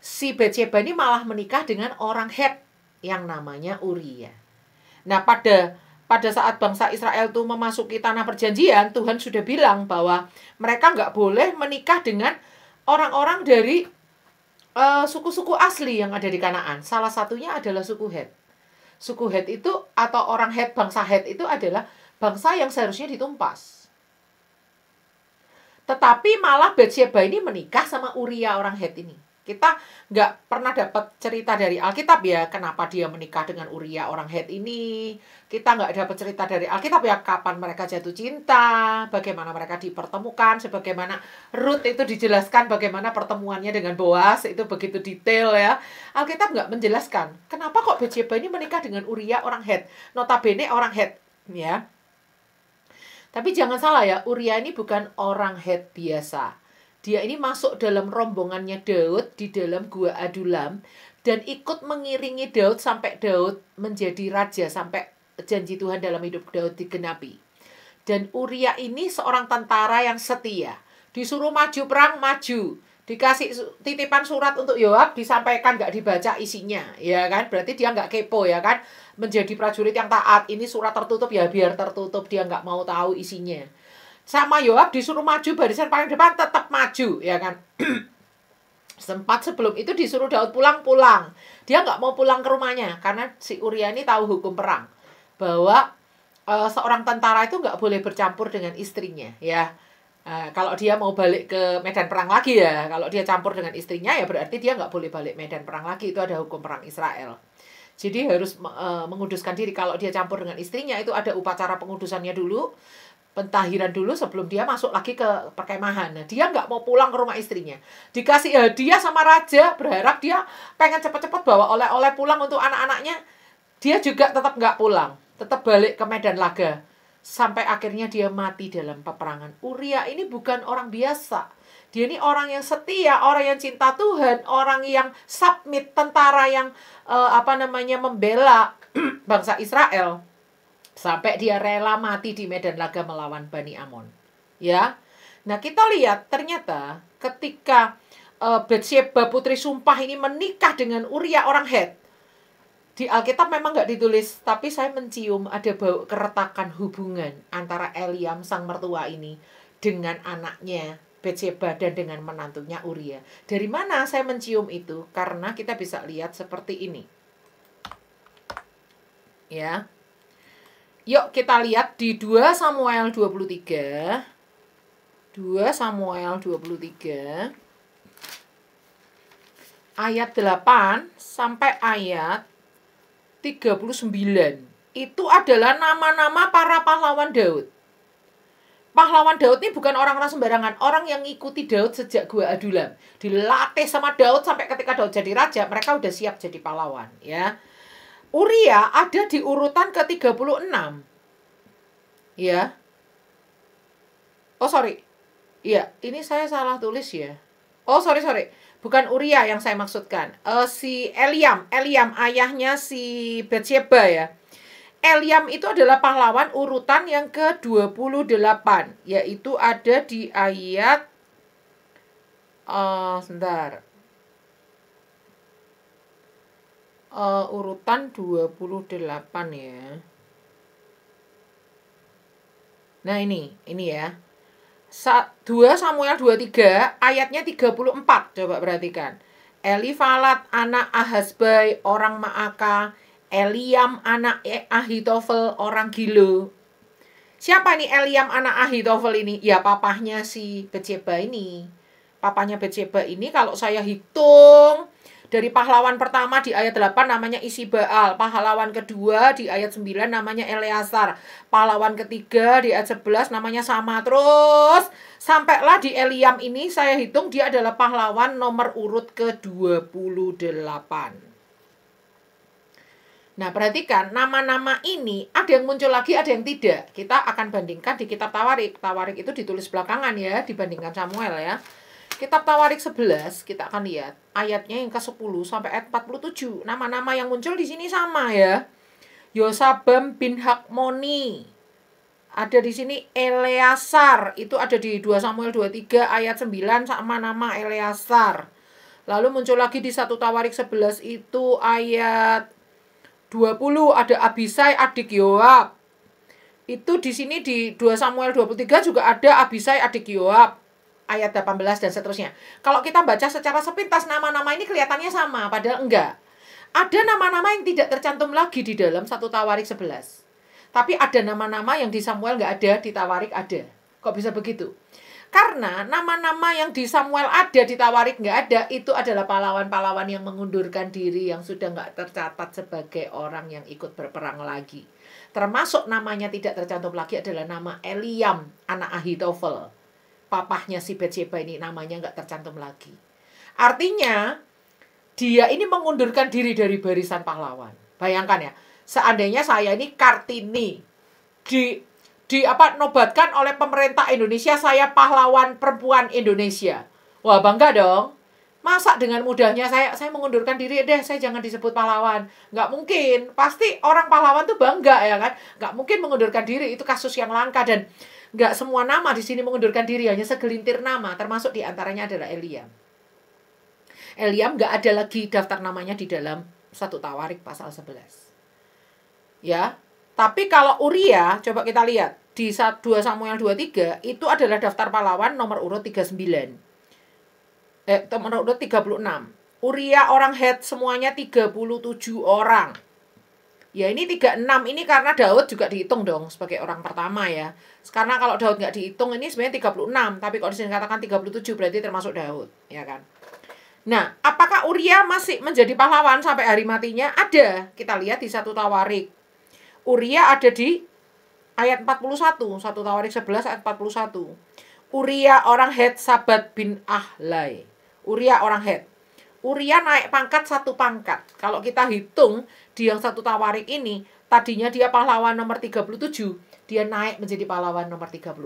si Batsyeba ini malah menikah dengan orang Het yang namanya Uria. Nah, pada saat bangsa Israel itu memasuki tanah perjanjian, Tuhan sudah bilang bahwa mereka nggak boleh menikah dengan orang-orang dari suku-suku asli yang ada di Kanaan. Salah satunya adalah suku Het. Suku Het itu atau orang Het, bangsa Het itu adalah bangsa yang seharusnya ditumpas. Tetapi malah Batsyeba ini menikah sama Uria orang Het ini. Kita nggak pernah dapat cerita dari Alkitab ya, kenapa dia menikah dengan Uria orang Het ini. Kita nggak dapat cerita dari Alkitab ya, kapan mereka jatuh cinta, bagaimana mereka dipertemukan, sebagaimana Ruth itu dijelaskan bagaimana pertemuannya dengan Boas, itu begitu detail ya. Alkitab nggak menjelaskan, kenapa kok Batsyeba ini menikah dengan Uria orang Het, notabene orang Het, ya. Tapi jangan salah ya, Uria ini bukan orang Het biasa. Dia ini masuk dalam rombongannya Daud di dalam Gua Adulam dan ikut mengiringi Daud sampai Daud menjadi raja, sampai janji Tuhan dalam hidup Daud digenapi. Dan Uria ini seorang tentara yang setia. Disuruh maju perang, maju. Dikasih titipan surat untuk Yoab, disampaikan, nggak dibaca isinya. Ya kan? Berarti dia nggak kepo ya kan? Menjadi prajurit yang taat. Ini surat tertutup ya biar tertutup. Dia nggak mau tahu isinya. Sama Yoab disuruh maju barisan paling depan, tetap maju, ya kan. Sempat sebelum itu disuruh Daud pulang. Dia nggak mau pulang ke rumahnya, karena si Uria ini tahu hukum perang. Bahwa seorang tentara itu nggak boleh bercampur dengan istrinya, ya. Kalau dia mau balik ke medan perang lagi ya, kalau dia campur dengan istrinya ya berarti dia nggak boleh balik medan perang lagi. Itu ada hukum perang Israel. Jadi harus menguduskan diri. Kalau dia campur dengan istrinya itu ada upacara pengudusannya dulu, pentahiran dulu sebelum dia masuk lagi ke perkemahan. Nah, dia nggak mau pulang ke rumah istrinya. Dikasih hadiah sama raja, berharap dia pengen cepat-cepat bawa oleh-oleh pulang untuk anak-anaknya. Dia juga tetap nggak pulang, tetap balik ke medan laga. Sampai akhirnya dia mati dalam peperangan. Uria ini bukan orang biasa. Dia ini orang yang setia, orang yang cinta Tuhan, orang yang submit, tentara yang membela bangsa Israel. Sampai dia rela mati di medan laga melawan Bani Amon. Ya. Nah, kita lihat ternyata ketika Batsyeba putri sumpah ini menikah dengan Uria orang Het. Di Alkitab memang nggak ditulis, tapi saya mencium ada bau keretakan hubungan antara Eliam sang mertua ini dengan anaknya Batsyeba dan dengan menantunya Uria. Dari mana saya mencium itu? Karena kita bisa lihat seperti ini. Ya. Yuk kita lihat di 2 Samuel 23. 2 Samuel 23. Ayat 8 sampai ayat 39. Itu adalah nama-nama para pahlawan Daud. Pahlawan Daud ini bukan orang-orang sembarangan. Orang yang ngikuti Daud sejak Gua Adulam. Dilatih sama Daud sampai ketika Daud jadi raja. Mereka udah siap jadi pahlawan. Ya. Uria ada di urutan ke-36. Ya. Oh, sorry. Iya, ini saya salah tulis ya. Oh, sorry. Bukan Uria yang saya maksudkan. Si Eliam ayahnya si Batsyeba ya. Eliam itu adalah pahlawan urutan yang ke-28. Yaitu ada di ayat sebentar. Urutan 28 ya. Nah ini ya. 2 Samuel 23 ayatnya 34. Coba perhatikan. Elifalat anak Ahasbai orang Maaka, Eliam anak Ahitofel orang Gilo. Siapa nih Eliam anak Ahitofel ini? Ya papahnya si Batsyeba ini. Papanya Batsyeba ini kalau saya hitung Dari pahlawan pertama di ayat 8 namanya Isibaal, pahlawan kedua di ayat 9 namanya Eleazar, pahlawan ketiga di ayat 11 namanya Sama, terus sampailah di Eliam ini saya hitung dia adalah pahlawan nomor urut ke-28. Nah, perhatikan nama-nama ini ada yang muncul lagi, ada yang tidak. Kita akan bandingkan di kitab Tawarik. Tawarik itu ditulis belakangan ya, dibandingkan Samuel ya. Kitab Tawarik 11, kita akan lihat ayatnya yang ke-10 sampai ayat 47. Nama-nama yang muncul di sini sama ya. Yosabam bin Hakmoni. Ada di sini Eleazar, itu ada di 2 Samuel 23 ayat 9 sama nama Eleazar. Lalu muncul lagi di 1 Tawarik 11 itu ayat 20 ada Abisai adik Yoab. Itu di sini di 2 Samuel 23 juga ada Abisai adik Yoab. Ayat 18 dan seterusnya. Kalau kita baca secara sepintas nama-nama ini kelihatannya sama, padahal enggak. Ada nama-nama yang tidak tercantum lagi di dalam 1 Tawarik 11. Tapi ada nama-nama yang di Samuel enggak ada, di Tawarik ada. Kok bisa begitu? Karena nama-nama yang di Samuel ada, di Tawarik enggak ada, itu adalah pahlawan-pahlawan yang mengundurkan diri, yang sudah enggak tercatat sebagai orang yang ikut berperang lagi. Termasuk namanya tidak tercantum lagi adalah nama Eliam, anak Ahitofel. Papahnya si Bathsheba ini namanya nggak tercantum lagi. Artinya, dia ini mengundurkan diri dari barisan pahlawan. Bayangkan ya, seandainya saya ini Kartini, nobatkan oleh pemerintah Indonesia, saya pahlawan perempuan Indonesia. Wah, bangga dong. Masa dengan mudahnya saya mengundurkan diri deh, saya jangan disebut pahlawan. Nggak mungkin. Pasti orang pahlawan tuh bangga ya kan. Nggak mungkin mengundurkan diri, itu kasus yang langka. Dan nggak semua nama di sini mengundurkan diri, hanya segelintir nama, termasuk diantaranya adalah Eliam. Eliam nggak ada lagi daftar namanya di dalam 1 Tawarik pasal 11. Ya, tapi kalau Uria, coba kita lihat di 2 Samuel 23 itu adalah daftar pahlawan nomor urut 39. Nomor urut 36. Uria orang Het semuanya 37 orang. Ya ini 36 ini karena Daud juga dihitung dong sebagai orang pertama ya. Karena kalau Daud nggak dihitung ini sebenarnya 36. Tapi kalau disini katakan 37 berarti termasuk Daud. Ya kan. Nah, apakah Uria masih menjadi pahlawan sampai hari matinya? Ada. Kita lihat di 1 Tawarik. Uria ada di ayat 41. 1 Tawarik 11 ayat 41. Uria orang Het Sabat bin Ahlai. Uria orang Het. Uria naik pangkat 1 pangkat. Kalau kita hitung di yang 1 Tawarik ini, tadinya dia pahlawan nomor 37, dia naik menjadi pahlawan nomor 36.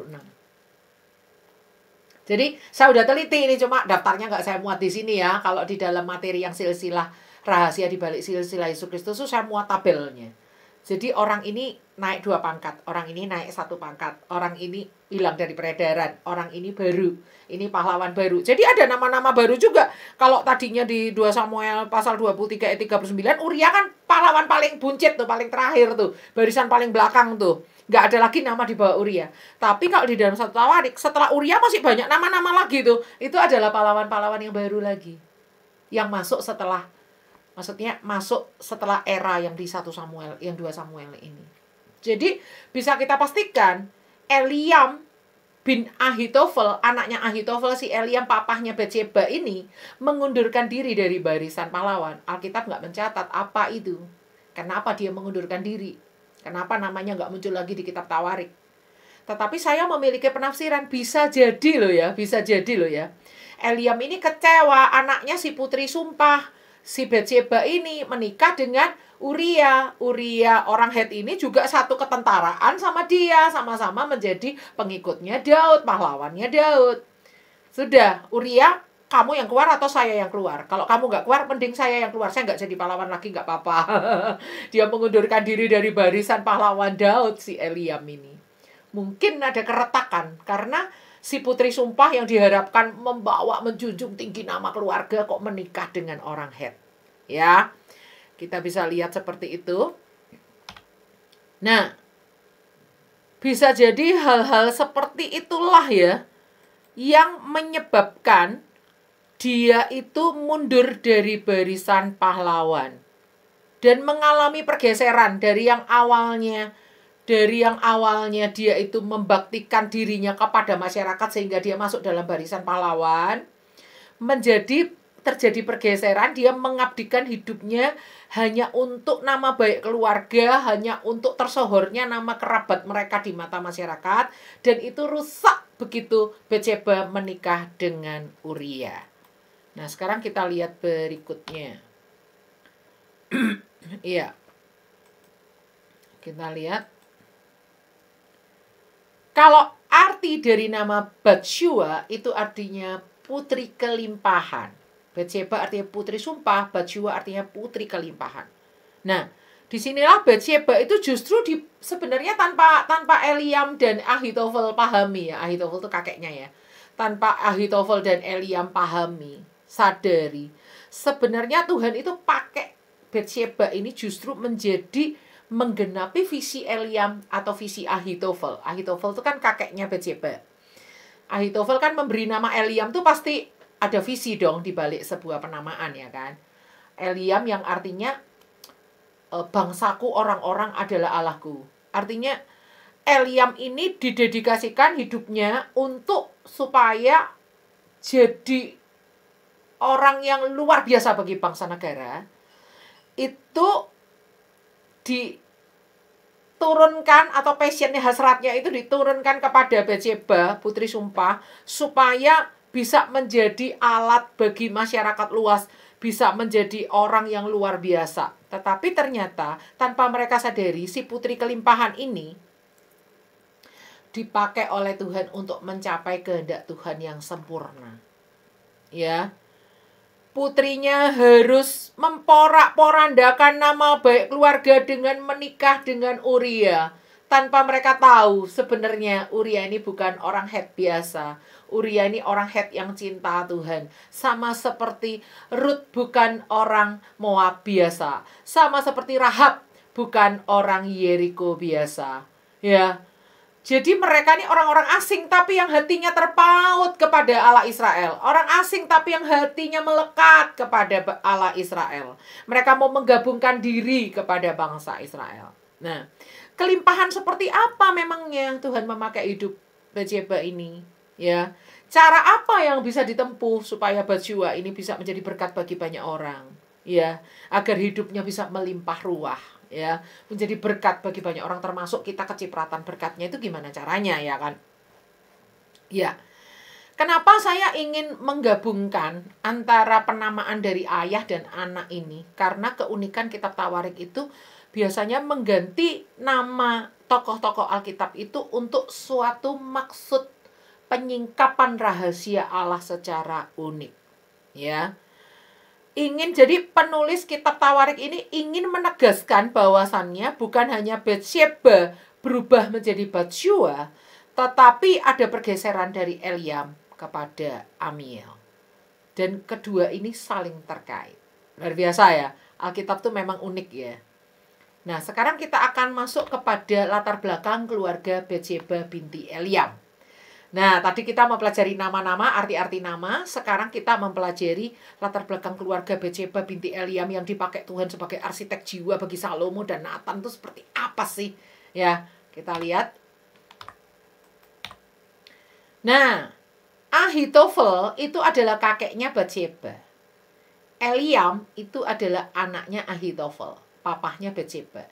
Jadi saya udah teliti ini, cuma daftarnya nggak saya muat di sini ya. Kalau di dalam materi yang silsilah rahasia di balik silsilah Yesus Kristus itu saya muat tabelnya. Jadi orang ini naik 2 pangkat, orang ini naik 1 pangkat, orang ini hilang dari peredaran, orang ini baru, ini pahlawan baru. Jadi ada nama-nama baru juga. Kalau tadinya di 2 Samuel pasal 23 ayat 39, Uria kan pahlawan paling buncit tuh, paling terakhir tuh, barisan paling belakang tuh. Nggak ada lagi nama di bawah Uria. Tapi kalau di dalam 1 Tawarik, setelah Uria masih banyak nama-nama lagi tuh. Itu adalah pahlawan-pahlawan yang baru lagi. Yang masuk setelah, maksudnya masuk setelah era yang di 1 Samuel, yang 2 Samuel ini. Jadi bisa kita pastikan Eliam bin Ahitofel, anaknya Ahitofel, si Eliam papahnya Bathsheba ini mengundurkan diri dari barisan pahlawan. Alkitab nggak mencatat apa itu. Kenapa dia mengundurkan diri? Kenapa namanya nggak muncul lagi di kitab Tawarik? Tetapi saya memiliki penafsiran, bisa jadi loh ya, bisa jadi loh ya. Eliam ini kecewa, anaknya si putri sumpah, si Bathsheba ini menikah dengan Uria. Uria orang Het ini juga satu ketentaraan sama dia, sama-sama menjadi pengikutnya Daud, pahlawannya Daud. Sudah, Uria, kamu yang keluar atau saya yang keluar? Kalau kamu nggak keluar, mending saya yang keluar. Saya nggak jadi pahlawan lagi, nggak apa-apa. Dia mengundurkan diri dari barisan pahlawan Daud, si Eliam ini. Mungkin ada keretakan, karena si putri sumpah yang diharapkan membawa, menjunjung tinggi nama keluarga, kok menikah dengan orang Het. Ya, kita bisa lihat seperti itu. Nah, bisa jadi hal-hal seperti itulah ya, yang menyebabkan dia itu mundur dari barisan pahlawan dan mengalami pergeseran dari yang awalnya dia itu membaktikan dirinya kepada masyarakat sehingga dia masuk dalam barisan pahlawan, menjadi terjadi pergeseran, dia mengabdikan hidupnya hanya untuk nama baik keluarga, hanya untuk tersohornya nama kerabat mereka di mata masyarakat, dan itu rusak begitu Batsyeba menikah dengan Uria. Nah, sekarang kita lihat berikutnya. Iya. Kita lihat. Kalau arti dari nama Batsyua itu artinya putri kelimpahan. Batsyeba artinya putri sumpah, Batsyua artinya putri kelimpahan. Nah, disinilah Batsyeba itu justru sebenarnya tanpa Eliam dan Ahitofel pahami ya. Ahitofel itu kakeknya ya. Tanpa Ahitofel dan Eliam pahami, sadari, sebenarnya Tuhan itu pakai Batsyeba ini justru menjadi menggenapi visi Eliam atau visi Ahitofel. Ahitofel itu kan kakeknya Batsyeba. Ahitofel kan memberi nama Eliam tuh pasti ada visi dong di balik sebuah penamaan ya kan. Eliam yang artinya bangsaku orang-orang adalah Allahku. Artinya Eliam ini didedikasikan hidupnya untuk supaya jadi orang yang luar biasa bagi bangsa negara. Itu diturunkan atau passionnya, hasratnya itu diturunkan kepada Batsyeba, putri sumpah, supaya bisa menjadi alat bagi masyarakat luas, bisa menjadi orang yang luar biasa. Tetapi ternyata tanpa mereka sadari, si putri kelimpahan ini dipakai oleh Tuhan untuk mencapai kehendak Tuhan yang sempurna. Ya. Putrinya harus memporak-porandakan nama baik keluarga dengan menikah dengan Uria. Tanpa mereka tahu sebenarnya Uria ini bukan orang Het biasa. Uria ini orang Het yang cinta Tuhan. Sama seperti Rut bukan orang Moab biasa. Sama seperti Rahab bukan orang Yeriko biasa. Ya. Jadi mereka ini orang-orang asing tapi yang hatinya terpaut kepada Allah Israel. Orang asing tapi yang hatinya melekat kepada Allah Israel. Mereka mau menggabungkan diri kepada bangsa Israel. Nah, kelimpahan seperti apa memangnya Tuhan memakai hidup Batsyeba ini? Ya, cara apa yang bisa ditempuh supaya Batsyua ini bisa menjadi berkat bagi banyak orang? Ya, agar hidupnya bisa melimpah ruah. Ya, menjadi berkat bagi banyak orang, termasuk kita kecipratan berkatnya itu gimana caranya ya kan? Ya, kenapa saya ingin menggabungkan antara penamaan dari ayah dan anak ini? Karena keunikan kitab Tawarik itu biasanya mengganti nama tokoh-tokoh Alkitab itu untuk suatu maksud penyingkapan rahasia Allah secara unik. Ya. Jadi penulis kitab Tawarik ini ingin menegaskan bahwasannya bukan hanya Batsyeba berubah menjadi Batsyua, tetapi ada pergeseran dari Eliam kepada Amiel. Dan kedua ini saling terkait. Luar biasa ya, Alkitab itu memang unik ya. Nah, sekarang kita akan masuk kepada latar belakang keluarga Batsyeba binti Eliam. Nah, tadi kita mempelajari nama-nama, arti-arti nama. Sekarang kita mempelajari latar belakang keluarga Batsyeba binti Eliam yang dipakai Tuhan sebagai arsitek jiwa bagi Salomo dan Nathan itu seperti apa sih? Ya, kita lihat. Nah, Ahitofel itu adalah kakeknya Batsyeba. Eliam itu adalah anaknya Ahitofel, papahnya Batsyeba.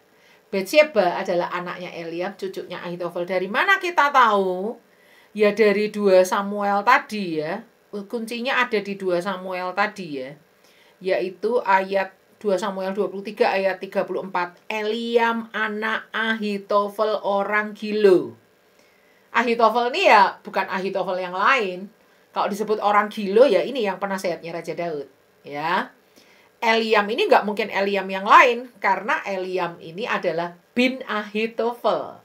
Batsyeba adalah anaknya Eliam, cucunya Ahitofel. Dari mana kita tahu? Ya dari 2 Samuel tadi ya. Kuncinya ada di 2 Samuel tadi ya. Yaitu ayat 2 Samuel 23 ayat 34. Eliam anak Ahitofel orang Gilo. Ahitofel ini ya bukan Ahitofel yang lain. Kalau disebut orang Gilo ya ini yang penasehatnya Raja Daud. Ya. Eliam ini nggak mungkin Eliam yang lain. Karena Eliam ini adalah bin Ahitofel.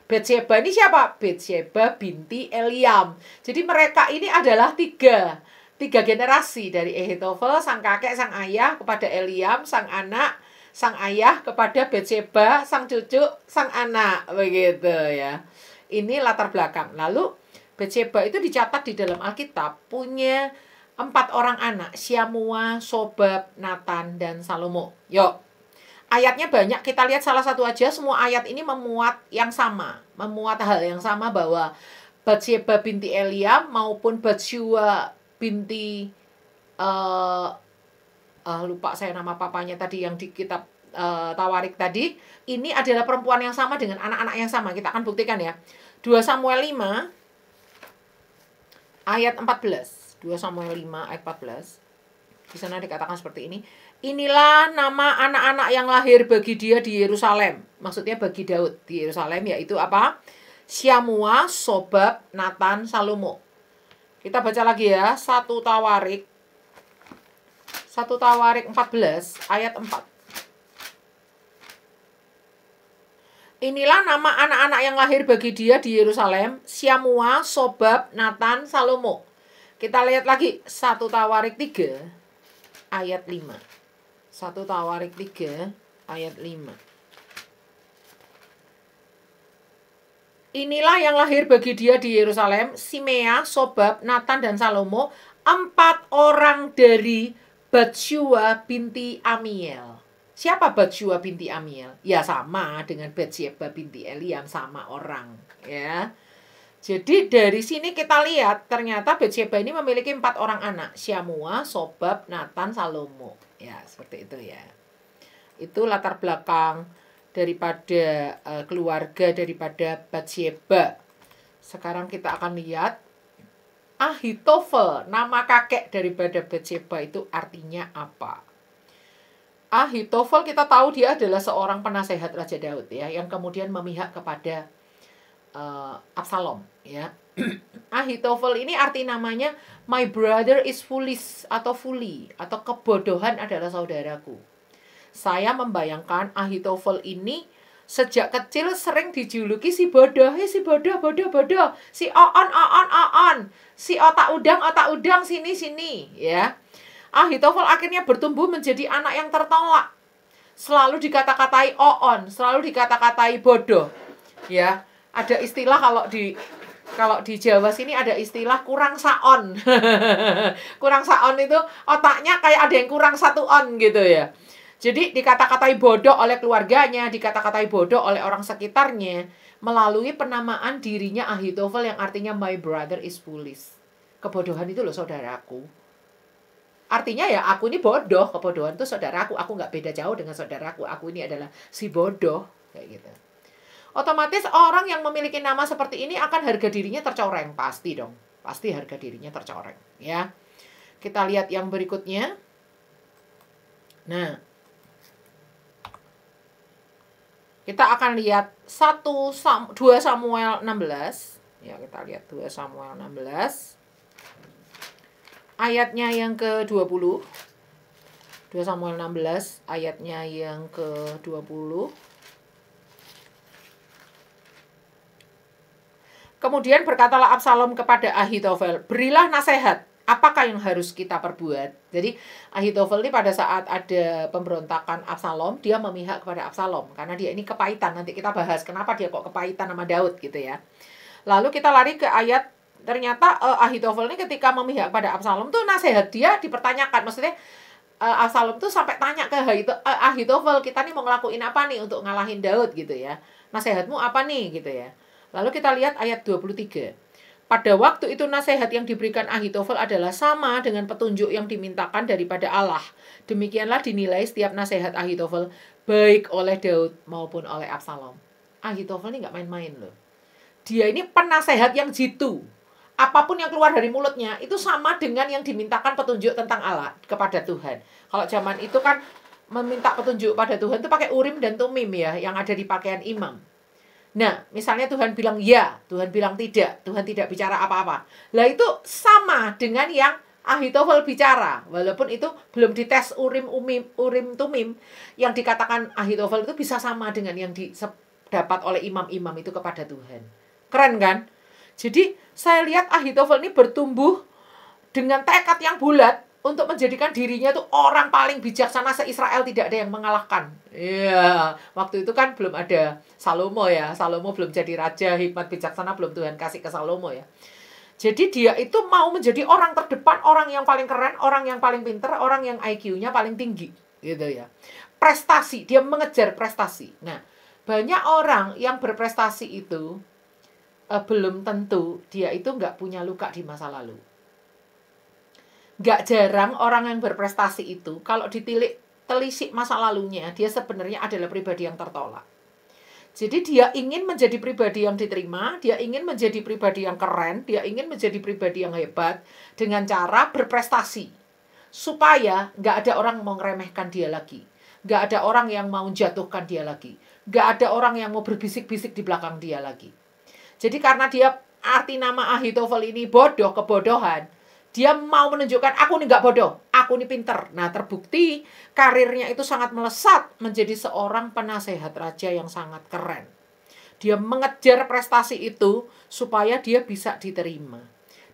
Batsyeba ini siapa? Batsyeba binti Eliam. Jadi mereka ini adalah tiga generasi dari Ahitofel, sang kakek, sang ayah kepada Eliam, sang anak, sang ayah kepada Batsyeba, sang cucu, sang anak, begitu ya. Ini latar belakang. Lalu Batsyeba itu dicatat di dalam Alkitab punya 4 orang anak, Syamua, Sobab, Nathan, dan Salomo. Yuk. Ayatnya banyak, kita lihat salah satu aja. Semua ayat ini memuat yang sama, memuat hal yang sama bahwa Batsyeba binti Eliam maupun Batsyua binti lupa saya nama papanya tadi yang di kitab Tawarik tadi. Ini adalah perempuan yang sama dengan anak-anak yang sama. Kita akan buktikan ya. 2 Samuel 5 ayat 14. 2 Samuel 5 ayat 14. Di sana dikatakan seperti ini. Inilah nama anak-anak yang lahir bagi dia di Yerusalem. Maksudnya bagi Daud di Yerusalem, yaitu apa? Syamua, Sobab, Natan, Salomo. Kita baca lagi ya. 1 Tawarik 14 ayat 4. Inilah nama anak-anak yang lahir bagi dia di Yerusalem. Syamua, Sobab, Natan, Salomo. Kita lihat lagi. 1 Tawarik 3 ayat 5. 1 Tawarik 3 ayat 5. Inilah yang lahir bagi dia di Yerusalem, Simea, Sobab, Natan, dan Salomo, 4 orang dari Batsyua binti Amiel. Siapa Batsyua binti Amiel? Ya sama dengan Batsyeba binti Eliam, sama orang. Ya. Jadi dari sini kita lihat ternyata Batsyeba ini memiliki 4 orang anak. Syamua, Sobab, Natan, Salomo. Ya seperti itu ya. Itu latar belakang daripada keluarga daripada Batsyeba. Sekarang kita akan lihat Ahitofel, nama kakek daripada Batsyeba itu artinya apa? Ahitofel kita tahu dia adalah seorang penasehat Raja Daud ya, yang kemudian memihak kepada Absalom ya. Ahitofel ini arti namanya my brother is foolish atau fully atau kebodohan adalah saudaraku. Saya membayangkan Ahitofel ini sejak kecil sering dijuluki si bodoh, si bodoh, si on, si otak udang, sini, ya. Ahitofel akhirnya bertumbuh menjadi anak yang tertolak. Selalu dikata-katai on, selalu dikata-katai bodoh. Ya, ada istilah kalau di Jawa sini ada istilah kurang saon. Kurang saon itu otaknya kayak ada yang kurang 1 on gitu ya. Jadi dikata-katai bodoh oleh keluarganya, dikata-katai bodoh oleh orang sekitarnya, melalui penamaan dirinya Ahitofel yang artinya my brother is foolish. Kebodohan itu loh saudaraku. Artinya ya aku ini bodoh, kebodohan itu saudaraku, aku nggak beda jauh dengan saudaraku, aku ini adalah si bodoh, kayak gitu. Otomatis orang yang memiliki nama seperti ini akan harga dirinya tercoreng, pasti dong, pasti harga dirinya tercoreng, ya. Kita lihat yang berikutnya. Nah, kita akan lihat 2 Samuel 16. Ya, kita lihat 2 Samuel 16. Ayatnya yang ke-20. 2 Samuel 16 ayatnya yang ke-20. Kemudian berkatalah Absalom kepada Ahitofel, "Berilah nasihat, apakah yang harus kita perbuat?" Jadi Ahitofel ini pada saat ada pemberontakan Absalom, dia memihak kepada Absalom karena dia ini kepahitan. Nanti kita bahas kenapa dia kok kepahitan sama Daud gitu ya. Lalu kita lari ke ayat, ternyata Ahitofel ini ketika memihak pada Absalom tuh nasihat dia dipertanyakan. Maksudnya Absalom tuh sampai tanya ke Ahitofel, kita nih mau ngelakuin apa nih untuk ngalahin Daud gitu ya. Nasihatmu apa nih gitu ya. Lalu kita lihat ayat 23. Pada waktu itu nasihat yang diberikan Ahitofel adalah sama dengan petunjuk yang dimintakan daripada Allah. Demikianlah dinilai setiap nasihat Ahitofel, baik oleh Daud maupun oleh Absalom. Ahitofel ini nggak main-main loh. Dia ini penasehat yang jitu. Apapun yang keluar dari mulutnya itu sama dengan yang dimintakan petunjuk tentang Allah kepada Tuhan. Kalau zaman itu kan meminta petunjuk pada Tuhan itu pakai urim dan tumim ya, yang ada di pakaian imam. Nah, misalnya Tuhan bilang ya, Tuhan bilang tidak, Tuhan tidak bicara apa-apa. Lah itu sama dengan yang Ahitofel bicara, walaupun itu belum dites urim tumim, yang dikatakan Ahitofel itu bisa sama dengan yang didapat oleh imam-imam itu kepada Tuhan. Keren kan? Jadi saya lihat Ahitofel ini bertumbuh dengan tekad yang bulat untuk menjadikan dirinya tuh orang paling bijaksana se-Israel, tidak ada yang mengalahkan. Iya, waktu itu kan belum ada Salomo ya. Salomo belum jadi raja, hikmat bijaksana belum Tuhan kasih ke Salomo ya. Jadi dia itu mau menjadi orang terdepan, orang yang paling keren, orang yang paling pinter, orang yang IQ-nya paling tinggi gitu ya. Prestasi, dia mengejar prestasi. Nah, banyak orang yang berprestasi itu belum tentu dia itu nggak punya luka di masa lalu. Nggak jarang orang yang berprestasi itu, kalau telisik masa lalunya, dia sebenarnya adalah pribadi yang tertolak. Jadi dia ingin menjadi pribadi yang diterima, dia ingin menjadi pribadi yang keren, dia ingin menjadi pribadi yang hebat dengan cara berprestasi. Supaya nggak ada orang mau ngeremehkan dia lagi. Nggak ada orang yang mau jatuhkan dia lagi. Nggak ada orang yang mau berbisik-bisik di belakang dia lagi. Jadi karena dia arti nama Ahitofel ini bodoh, kebodohan, dia mau menunjukkan aku nih nggak bodoh, aku nih pinter. Nah terbukti karirnya itu sangat melesat menjadi seorang penasehat raja yang sangat keren. Dia mengejar prestasi itu supaya dia bisa diterima.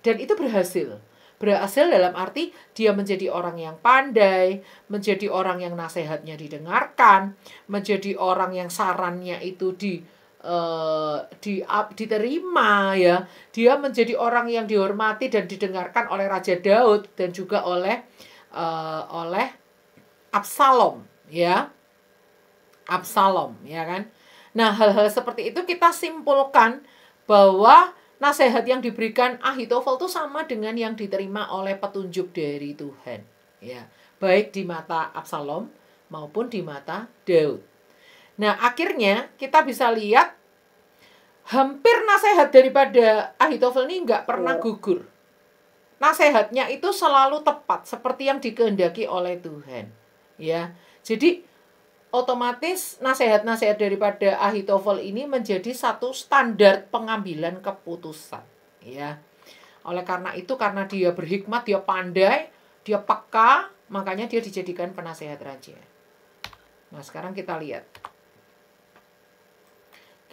Dan itu berhasil. Berhasil dalam arti dia menjadi orang yang pandai, menjadi orang yang nasihatnya didengarkan, menjadi orang yang sarannya itu diterima ya. Dia menjadi orang yang dihormati dan didengarkan oleh Raja Daud dan juga oleh Absalom ya. Absalom ya kan. Nah, hal-hal seperti itu kita simpulkan bahwa nasihat yang diberikan Ahitofel itu sama dengan yang diterima oleh petunjuk dari Tuhan ya. Baik di mata Absalom maupun di mata Daud. Nah, akhirnya kita bisa lihat hampir nasihat daripada Ahitofel ini nggak pernah gugur. Nasihatnya itu selalu tepat, seperti yang dikehendaki oleh Tuhan. Ya, jadi otomatis nasihat-nasihat daripada Ahitofel ini menjadi satu standar pengambilan keputusan. Ya, oleh karena itu, karena dia berhikmat, dia pandai, dia peka, makanya dia dijadikan penasehat raja. Nah, sekarang kita lihat.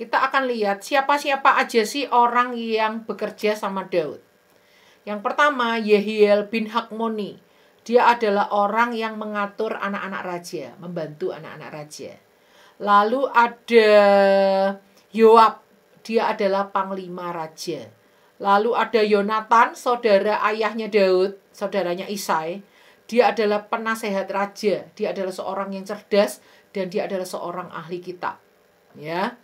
Kita akan lihat siapa-siapa aja sih orang yang bekerja sama Daud. Yang pertama, Yehiel bin Hakmoni. Dia adalah orang yang mengatur anak-anak raja, membantu anak-anak raja. Lalu ada Yoab, dia adalah panglima raja. Lalu ada Yonatan, saudara ayahnya Daud, saudaranya Isai. Dia adalah penasehat raja, dia adalah seorang yang cerdas dan dia adalah seorang ahli kitab. Ya.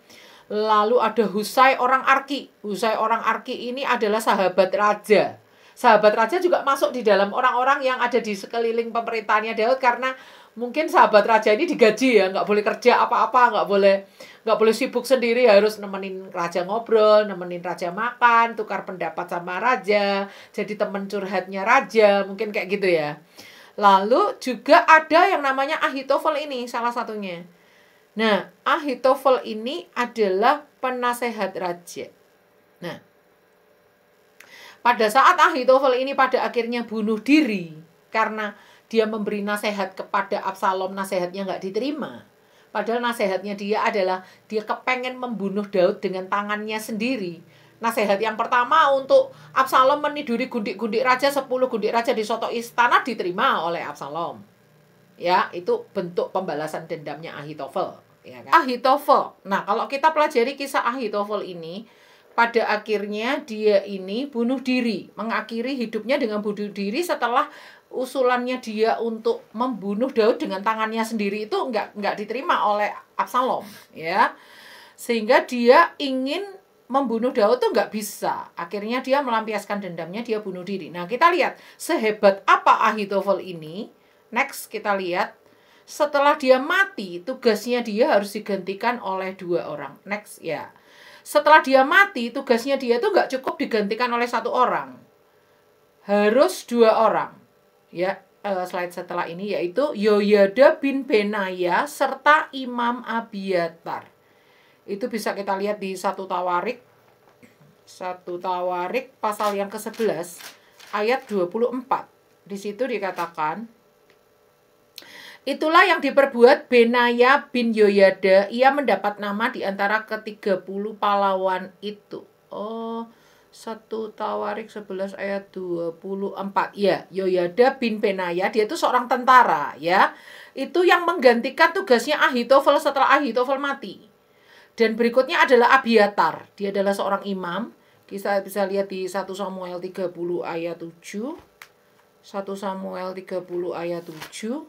Lalu ada Husai orang Arki. Husai orang Arki ini adalah sahabat raja. Sahabat raja juga masuk di dalam orang-orang yang ada di sekeliling pemerintahannya Daud, karena mungkin sahabat raja ini digaji ya, nggak boleh kerja apa-apa, nggak boleh sibuk sendiri, harus nemenin raja ngobrol, nemenin raja makan, tukar pendapat sama raja, jadi teman curhatnya raja, mungkin kayak gitu ya. Lalu juga ada yang namanya Ahitofel ini, salah satunya. Nah, Ahitofel ini adalah penasehat raja. Nah, pada saat Ahitofel ini pada akhirnya bunuh diri karena dia memberi nasihat kepada Absalom, nasihatnya nggak diterima. Padahal nasihatnya dia adalah dia kepengen membunuh Daud dengan tangannya sendiri. Nasihat yang pertama untuk Absalom meniduri gundik-gundik raja, 10 gundik raja di soto istana diterima oleh Absalom. Ya, itu bentuk pembalasan dendamnya Ahitofel. Ya kan? Ahitofel. Nah, kalau kita pelajari kisah Ahitofel ini, pada akhirnya dia ini bunuh diri, mengakhiri hidupnya dengan bunuh diri setelah usulannya dia untuk membunuh Daud dengan tangannya sendiri itu nggak diterima oleh Absalom, ya. Sehingga dia ingin membunuh Daud tuh nggak bisa. Akhirnya dia melampiaskan dendamnya, dia bunuh diri. Nah, kita lihat sehebat apa Ahitofel ini. Next, kita lihat. Setelah dia mati, tugasnya dia harus digantikan oleh 2 orang. Next, ya. Setelah dia mati, tugasnya dia itu nggak cukup digantikan oleh 1 orang. Harus 2 orang. Ya, slide setelah ini yaitu Yoyada bin Benaya serta Imam Abiatar. Itu bisa kita lihat di 1 Tawarik. 1 Tawarik pasal yang ke-11 ayat 24. Di situ dikatakan, itulah yang diperbuat Benaya bin Yoyada. Ia mendapat nama di antara ke-30 pahlawan itu. Oh, 1 Tawarik 11 ayat 24. Ya, Yoyada bin Benaya, dia itu seorang tentara ya. Itu yang menggantikan tugasnya Ahitofel setelah Ahitofel mati. Dan berikutnya adalah Abiatar. Dia adalah seorang imam. Kita bisa lihat di 1 Samuel 30 ayat 7. 1 Samuel 30 ayat 7.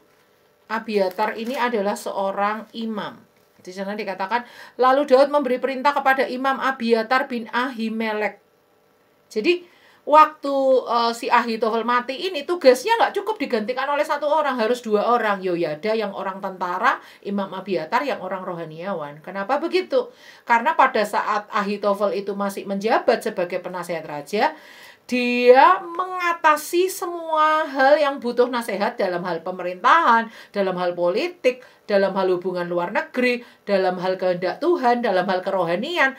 Abiatar ini adalah seorang imam. Di sana dikatakan, lalu Daud memberi perintah kepada Imam Abiatar bin Ahimelek. Jadi, waktu si Ahitofel mati ini tugasnya nggak cukup digantikan oleh satu orang, harus 2 orang. Yoyada yang orang tentara, Imam Abiatar yang orang rohaniawan. Kenapa begitu? Karena pada saat Ahitofel itu masih menjabat sebagai penasehat raja, dia mengatasi semua hal yang butuh nasihat dalam hal pemerintahan, dalam hal politik, dalam hal hubungan luar negeri, dalam hal kehendak Tuhan, dalam hal kerohanian.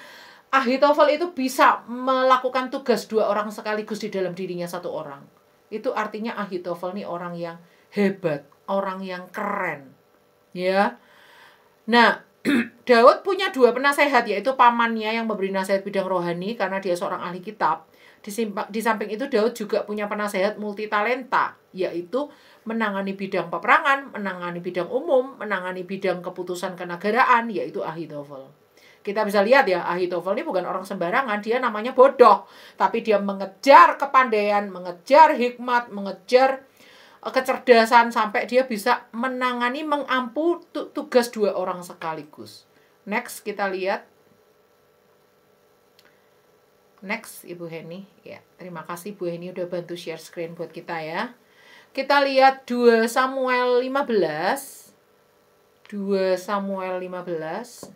Ahitofel itu bisa melakukan tugas 2 orang sekaligus di dalam dirinya 1 orang. Itu artinya Ahitofel ini orang yang hebat, orang yang keren. Ya. Nah, Daud punya 2 penasehat, yaitu pamannya yang memberi nasihat bidang rohani karena dia seorang ahli kitab. Di samping itu Daud juga punya penasehat multitalenta, yaitu menangani bidang peperangan, menangani bidang umum, menangani bidang keputusan kenegaraan, yaitu Ahitofel. Kita bisa lihat ya, Ahitofel ini bukan orang sembarangan, dia namanya bodoh. Tapi dia mengejar kepandaian, mengejar hikmat, mengejar kecerdasan sampai dia bisa menangani, mengampu tugas 2 orang sekaligus. Next kita lihat. Next Ibu Heni. Ya, terima kasih Bu Heni udah bantu share screen buat kita ya. Kita lihat 2 Samuel 15. 2 Samuel 15.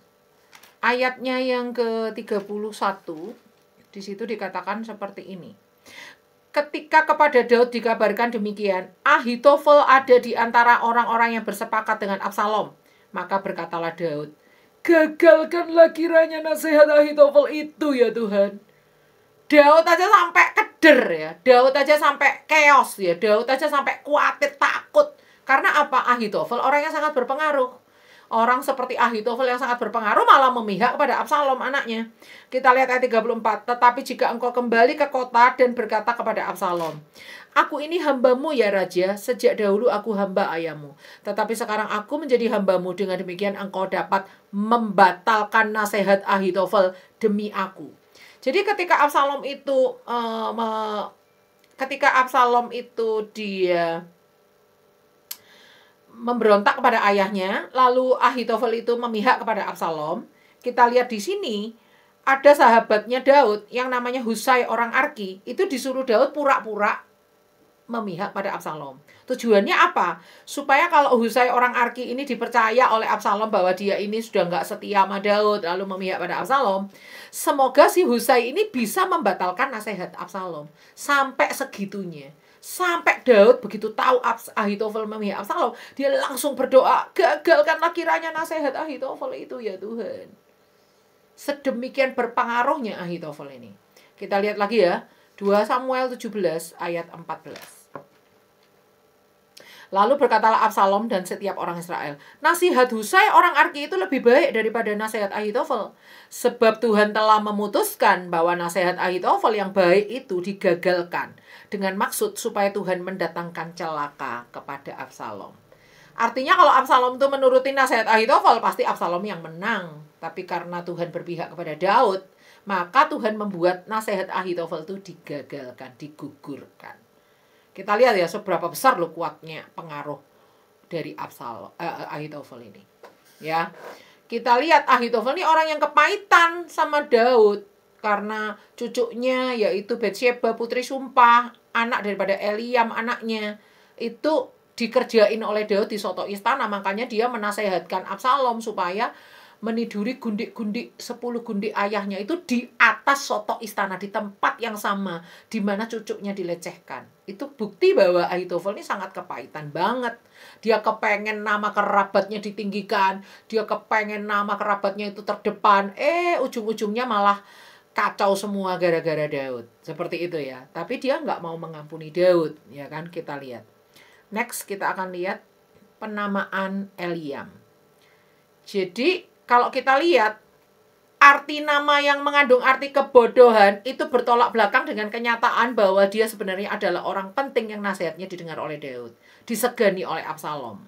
Ayatnya yang ke-31, di situ dikatakan seperti ini. Ketika kepada Daud dikabarkan demikian, Ahitofel ada di antara orang-orang yang bersepakat dengan Absalom. Maka berkatalah Daud, gagalkanlah kiranya nasihat Ahitofel itu ya Tuhan. Daud aja sampai keder ya, Daud aja sampai chaos ya, Daud aja sampai khawatir, takut. Karena apa? Ahitofel orang yang sangat berpengaruh. Orang seperti Ahitofel yang sangat berpengaruh malah memihak kepada Absalom anaknya. Kita lihat ayat 34. Tetapi jika engkau kembali ke kota dan berkata kepada Absalom, aku ini hambamu ya Raja, sejak dahulu aku hamba ayahmu. Tetapi sekarang aku menjadi hambamu, dengan demikian engkau dapat membatalkan nasihat Ahitofel demi aku. Jadi ketika Absalom itu dia memberontak kepada ayahnya, lalu Ahitofel itu memihak kepada Absalom. Kita lihat di sini ada sahabatnya Daud yang namanya Husai orang Arki, itu disuruh Daud pura-pura memihak pada Absalom. Tujuannya apa? Supaya kalau Husai orang Arki ini dipercaya oleh Absalom bahwa dia ini sudah nggak setia sama Daud, lalu memihak pada Absalom, semoga si Husai ini bisa membatalkan nasihat Absalom. Sampai segitunya. Sampai Daud begitu tahu Ahitofel memihak Absalom, dia langsung berdoa, gagalkanlah kiranya nasihat Ahitofel itu ya Tuhan. Sedemikian berpengaruhnya Ahitofel ini. Kita lihat lagi ya, 2 Samuel 17 ayat 14. Lalu berkatalah Absalom dan setiap orang Israel, nasihat Husai orang Arki itu lebih baik daripada nasihat Ahitofel. Sebab Tuhan telah memutuskan bahwa nasihat Ahitofel yang baik itu digagalkan, dengan maksud supaya Tuhan mendatangkan celaka kepada Absalom. Artinya kalau Absalom itu menuruti nasihat Ahitofel, pasti Absalom yang menang. Tapi karena Tuhan berpihak kepada Daud, maka Tuhan membuat nasihat Ahitofel itu digagalkan, digugurkan. Kita lihat ya seberapa besar loh kuatnya pengaruh dari Ahitofel ini. Ya. Kita lihat Ahitofel ini orang yang kepahitan sama Daud karena cucunya yaitu Batsyeba putri sumpah, anak daripada Eliam anaknya, itu dikerjain oleh Daud di soto istana. Makanya dia menasehatkan Absalom supaya meniduri gundik-gundik 10 gundik ayahnya itu di atas soto istana, di tempat yang sama di mana cucunya dilecehkan. Itu bukti bahwa Ahitofel ini sangat kepahitan banget. Dia kepengen nama kerabatnya ditinggikan, dia kepengen nama kerabatnya itu terdepan, ujung-ujungnya malah kacau semua gara-gara Daud. Seperti itu ya. Tapi dia nggak mau mengampuni Daud, ya kan? Kita lihat. Next kita akan lihat penamaan Eliam. Jadi kalau kita lihat, arti nama yang mengandung arti kebodohan itu bertolak belakang dengan kenyataan bahwa dia sebenarnya adalah orang penting yang nasihatnya didengar oleh Daud, disegani oleh Absalom.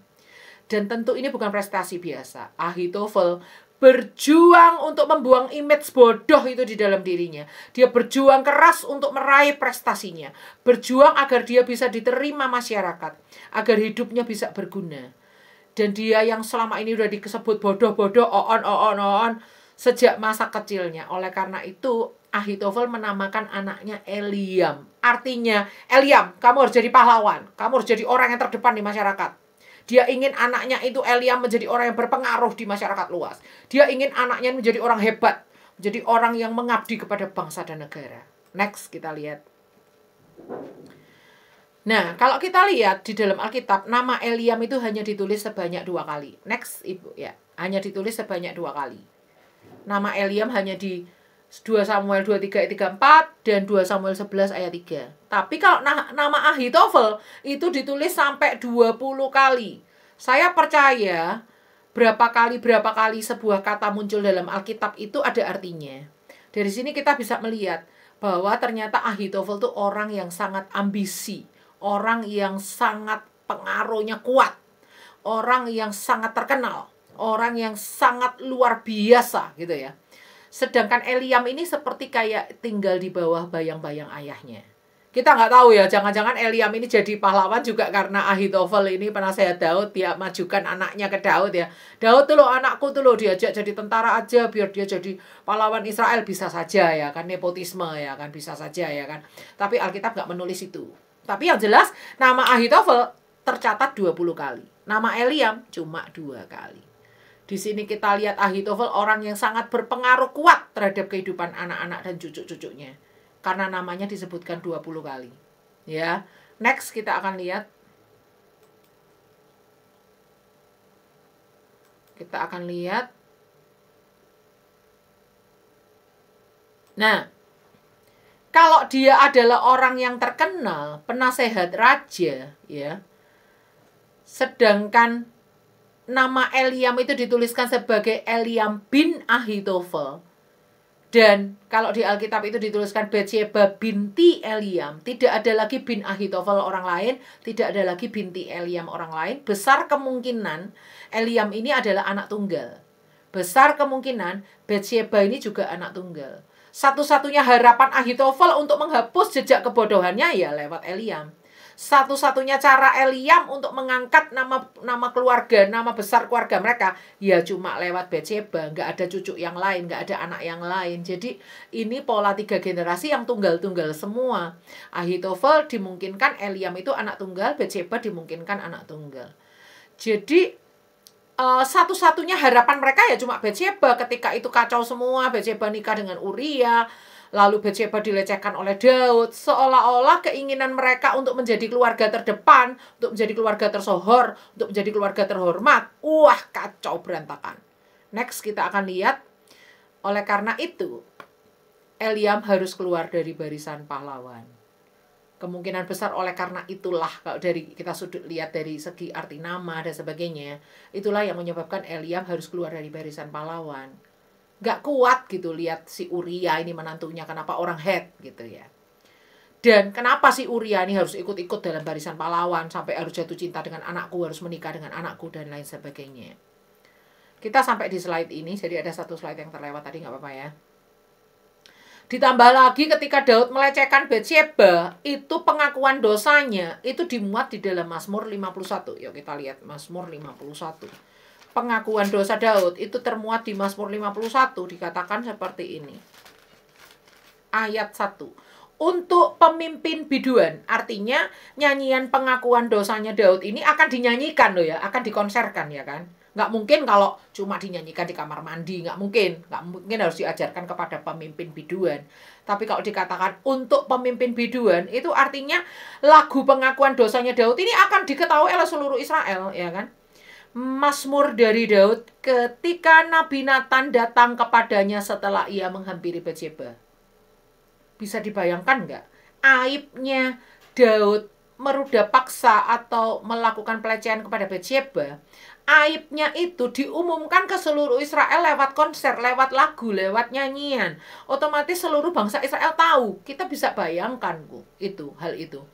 Dan tentu ini bukan prestasi biasa. Ahitofel berjuang untuk membuang image bodoh itu di dalam dirinya. Dia berjuang keras untuk meraih prestasinya. Berjuang agar dia bisa diterima masyarakat, agar hidupnya bisa berguna. Dan dia yang selama ini udah disebut bodoh-bodoh, on sejak masa kecilnya. Oleh karena itu, Ahitofel menamakan anaknya Eliam. Artinya, Eliam, kamu harus jadi pahlawan. Kamu harus jadi orang yang terdepan di masyarakat. Dia ingin anaknya itu Eliam menjadi orang yang berpengaruh di masyarakat luas. Dia ingin anaknya menjadi orang hebat. Menjadi orang yang mengabdi kepada bangsa dan negara. Next, kita lihat. Nah, kalau kita lihat di dalam Alkitab, nama Eliam itu hanya ditulis sebanyak 2 kali. Next, Ibu, ya. Hanya ditulis sebanyak 2 kali. Nama Eliam hanya di 2 Samuel 23 ayat 34 dan 2 Samuel 11 ayat 3. Tapi kalau nama Ahitofel itu ditulis sampai 20 kali. Saya percaya berapa kali sebuah kata muncul dalam Alkitab itu ada artinya. Dari sini kita bisa melihat bahwa ternyata Ahitofel itu orang yang sangat ambisi, orang yang sangat pengaruhnya kuat, orang yang sangat terkenal, orang yang sangat luar biasa gitu ya. Sedangkan Eliam ini seperti kayak tinggal di bawah bayang-bayang ayahnya. Kita nggak tahu ya, jangan-jangan Eliam ini jadi pahlawan juga karena Ahitofel ini penasehat Daud, dia majukan anaknya ke Daud ya. Daud tuh loh, anakku tuh loh, diajak jadi tentara aja biar dia jadi pahlawan Israel. Bisa saja ya kan, nepotisme ya kan, bisa saja ya kan. Tapi Alkitab nggak menulis itu. Tapi yang jelas nama Ahitofel tercatat 20 kali. Nama Eliam cuma 2 kali. Di sini kita lihat Ahitofel orang yang sangat berpengaruh kuat terhadap kehidupan anak-anak dan cucu-cucunya. Karena namanya disebutkan 20 kali. Ya. Next kita akan lihat. Kita akan lihat. Nah, kalau dia adalah orang yang terkenal, penasehat raja, ya. Sedangkan nama Eliam itu dituliskan sebagai Eliam bin Ahitofel. Dan kalau di Alkitab itu dituliskan Batsyeba binti Eliam. Tidak ada lagi bin Ahitofel orang lain. Tidak ada lagi binti Eliam orang lain. Besar kemungkinan Eliam ini adalah anak tunggal. Besar kemungkinan Batsyeba ini juga anak tunggal. Satu-satunya harapan Ahitofel untuk menghapus jejak kebodohannya ya lewat Eliam. Satu-satunya cara Eliam untuk mengangkat nama keluarga, nama besar keluarga mereka, ya cuma lewat Batsyeba. Nggak ada cucu yang lain, nggak ada anak yang lain. Jadi ini pola 3 generasi yang tunggal-tunggal semua. Ahitofel dimungkinkan Eliam itu anak tunggal, Batsyeba dimungkinkan anak tunggal. Jadi satu-satunya harapan mereka ya cuma Batsyeba. Ketika itu kacau semua, Batsyeba nikah dengan Uria, lalu Batsyeba dilecehkan oleh Daud. Seolah-olah keinginan mereka untuk menjadi keluarga terdepan, untuk menjadi keluarga tersohor, untuk menjadi keluarga terhormat. Wah, kacau berantakan. Next kita akan lihat. Oleh karena itu, Eliam harus keluar dari barisan pahlawan. Kemungkinan besar oleh karena itulah, kalau dari kita sudut lihat dari segi arti nama dan sebagainya, itulah yang menyebabkan Eliam harus keluar dari barisan pahlawan. Gak kuat gitu lihat si Uria ini menantunya, kenapa orang Het gitu ya. Dan kenapa si Uria ini harus ikut-ikut dalam barisan pahlawan, sampai harus jatuh cinta dengan anakku, harus menikah dengan anakku, dan lain sebagainya. Kita sampai di slide ini, jadi ada satu slide yang terlewat tadi, gak apa-apa ya. Ditambah lagi ketika Daud melecehkan Batsyeba, itu pengakuan dosanya, itu dimuat di dalam Mazmur 51. Yuk kita lihat Mazmur 51. Pengakuan dosa Daud itu termuat di Mazmur 51, dikatakan seperti ini. Ayat 1. Untuk pemimpin biduan, artinya nyanyian pengakuan dosanya Daud ini akan dinyanyikan loh ya, akan dikonserkan ya kan. Nggak mungkin kalau cuma dinyanyikan di kamar mandi, nggak mungkin harus diajarkan kepada pemimpin biduan. Tapi kalau dikatakan untuk pemimpin biduan, itu artinya lagu pengakuan dosanya Daud ini akan diketahui oleh seluruh Israel ya kan. Mazmur dari Daud ketika Nabi Nathan datang kepadanya setelah ia menghampiri Batsyeba. Bisa dibayangkan nggak? Aibnya Daud meruda paksa atau melakukan pelecehan kepada Batsyeba. Aibnya itu diumumkan ke seluruh Israel lewat konser, lewat lagu, lewat nyanyian. Otomatis seluruh bangsa Israel tahu. Kita bisa bayangkan hal itu.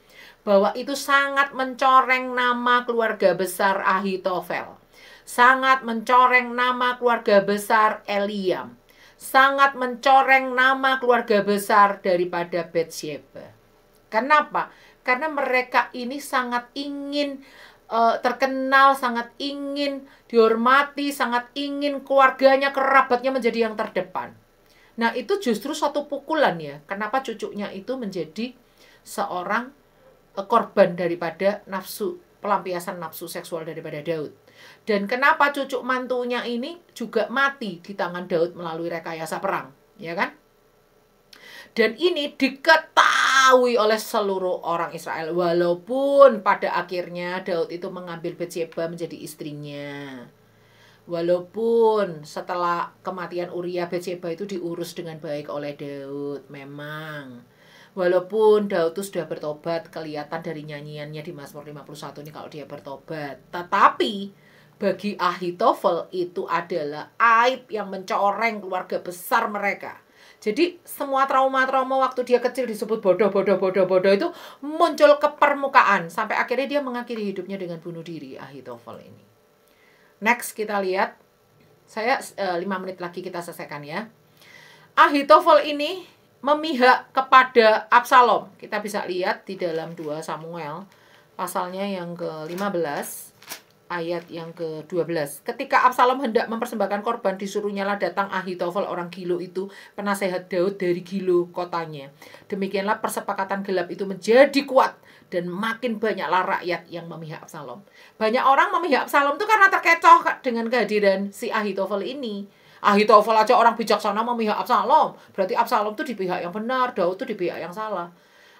Bahwa itu sangat mencoreng nama keluarga besar Ahitofel. Sangat mencoreng nama keluarga besar Eliam. Sangat mencoreng nama keluarga besar daripada Batsyeba. Kenapa? Karena mereka ini sangat ingin terkenal, sangat ingin dihormati, sangat ingin keluarganya, kerabatnya menjadi yang terdepan. Nah, itu justru suatu pukulan ya. Kenapa cucunya itu menjadi seorang korban daripada pelampiasan nafsu seksual daripada Daud. Dan kenapa cucu mantunya ini juga mati di tangan Daud melalui rekayasa perang, ya kan? Dan ini diketahui oleh seluruh orang Israel. Walaupun pada akhirnya Daud itu mengambil Batsheba menjadi istrinya. Walaupun setelah kematian Uria, Batsheba itu diurus dengan baik oleh Daud, memang. Walaupun Daud itu sudah bertobat, kelihatan dari nyanyiannya di Mazmur 51 ini kalau dia bertobat. Tetapi bagi Ahitofel itu adalah aib yang mencoreng keluarga besar mereka. Jadi semua trauma-trauma waktu dia kecil disebut bodoh itu muncul ke permukaan. Sampai akhirnya dia mengakhiri hidupnya dengan bunuh diri, Ahitofel ini. Next kita lihat. Saya 5 menit lagi kita selesaikan ya. Ahitofel ini memihak kepada Absalom. Kita bisa lihat di dalam 2 Samuel pasalnya yang ke-15. Ayat yang ke-12. Ketika Absalom hendak mempersembahkan korban, disuruhnyalah datang Ahitofel orang Gilo itu, penasehat Daud dari Gilo kotanya. Demikianlah persepakatan gelap itu menjadi kuat dan makin banyaklah rakyat yang memihak Absalom. Banyak orang memihak Absalom itu karena terkecoh dengan kehadiran si Ahitofel ini. Ahitofel aja orang bijaksana memihak Absalom. Berarti Absalom itu di pihak yang benar, Daud itu di pihak yang salah.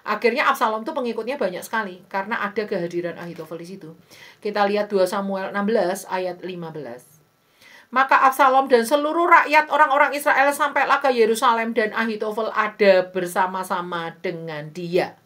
Akhirnya Absalom tuh pengikutnya banyak sekali karena ada kehadiran Ahitofel di situ. Kita lihat 2 Samuel 16 ayat 15. Maka Absalom dan seluruh rakyat orang-orang Israel sampailah ke Yerusalem dan Ahitofel ada bersama-sama dengan dia.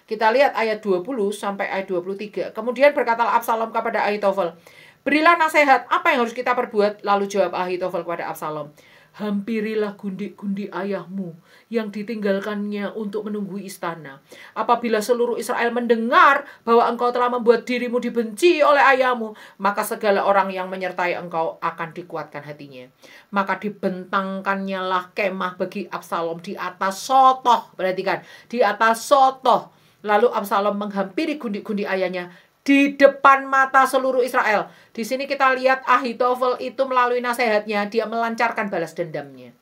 Kita lihat ayat 20 sampai ayat 23. Kemudian berkatalah Absalom kepada Ahitofel, "Berilah nasihat, apa yang harus kita perbuat?" Lalu jawab Ahitofel kepada Absalom, "Hampirilah gundi-gundi ayahmu yang ditinggalkannya untuk menunggu istana. Apabila seluruh Israel mendengar bahwa engkau telah membuat dirimu dibenci oleh ayahmu, maka segala orang yang menyertai engkau akan dikuatkan hatinya. Maka dibentangkannya lah kemah bagi Absalom di atas Sotoh." Perhatikan, di atas Sotoh. Lalu Absalom menghampiri gundi-gundi ayahnya di depan mata seluruh Israel. Di sini kita lihat Ahitofel itu melalui nasihatnya, dia melancarkan balas dendamnya.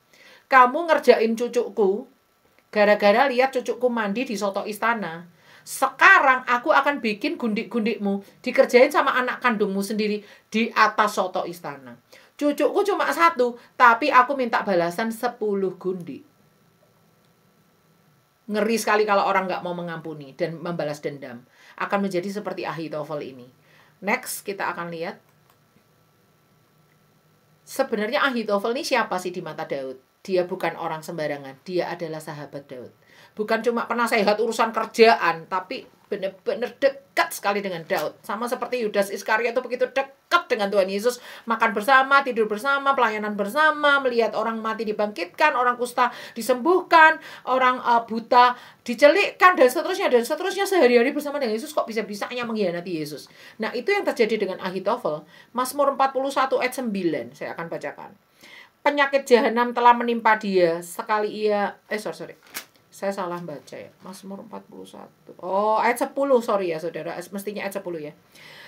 Kamu ngerjain cucuku, gara-gara lihat cucuku mandi di soto istana. Sekarang aku akan bikin gundik-gundikmu dikerjain sama anak kandungmu sendiri di atas soto istana. Cucuku cuma 1, tapi aku minta balasan 10 gundik. Ngeri sekali kalau orang nggak mau mengampuni dan membalas dendam. Akan menjadi seperti Ahitofel ini. Next, kita akan lihat. Sebenarnya Ahitofel ini siapa sih di mata Daud? Dia bukan orang sembarangan. Dia adalah sahabat Daud. Bukan cuma penasehat urusan kerjaan, tapi benar-benar dekat sekali dengan Daud. Sama seperti Yudas Iskariot itu begitu dekat dengan Tuhan Yesus. Makan bersama, tidur bersama, pelayanan bersama, melihat orang mati dibangkitkan, orang kusta disembuhkan, orang buta dicelikkan, dan seterusnya sehari-hari bersama dengan Yesus. Kok bisa-bisanya mengkhianati Yesus? Nah, itu yang terjadi dengan Ahitofel. Mazmur 41 ayat 9, saya akan bacakan. Penyakit jahanam telah menimpa dia, sekali ia... Saya salah baca ya. Mazmur 41. Oh, ayat 10, sorry ya saudara. Mestinya ayat 10 ya.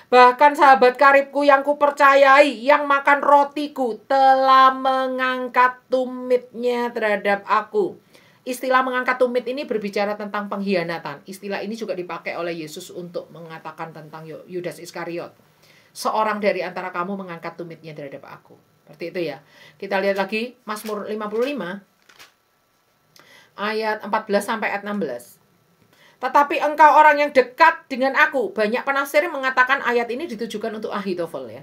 Bahkan sahabat karibku yang kupercayai, yang makan rotiku, telah mengangkat tumitnya terhadap aku. Istilah mengangkat tumit ini berbicara tentang pengkhianatan. Istilah ini juga dipakai oleh Yesus untuk mengatakan tentang Yudas Iskariot. Seorang dari antara kamu mengangkat tumitnya terhadap aku. Seperti itu ya. Kita lihat lagi Mazmur 55. Ayat 14 sampai ayat 16. Tetapi engkau orang yang dekat dengan aku. Banyak penafsir mengatakan ayat ini ditujukan untuk Ahitofel ya.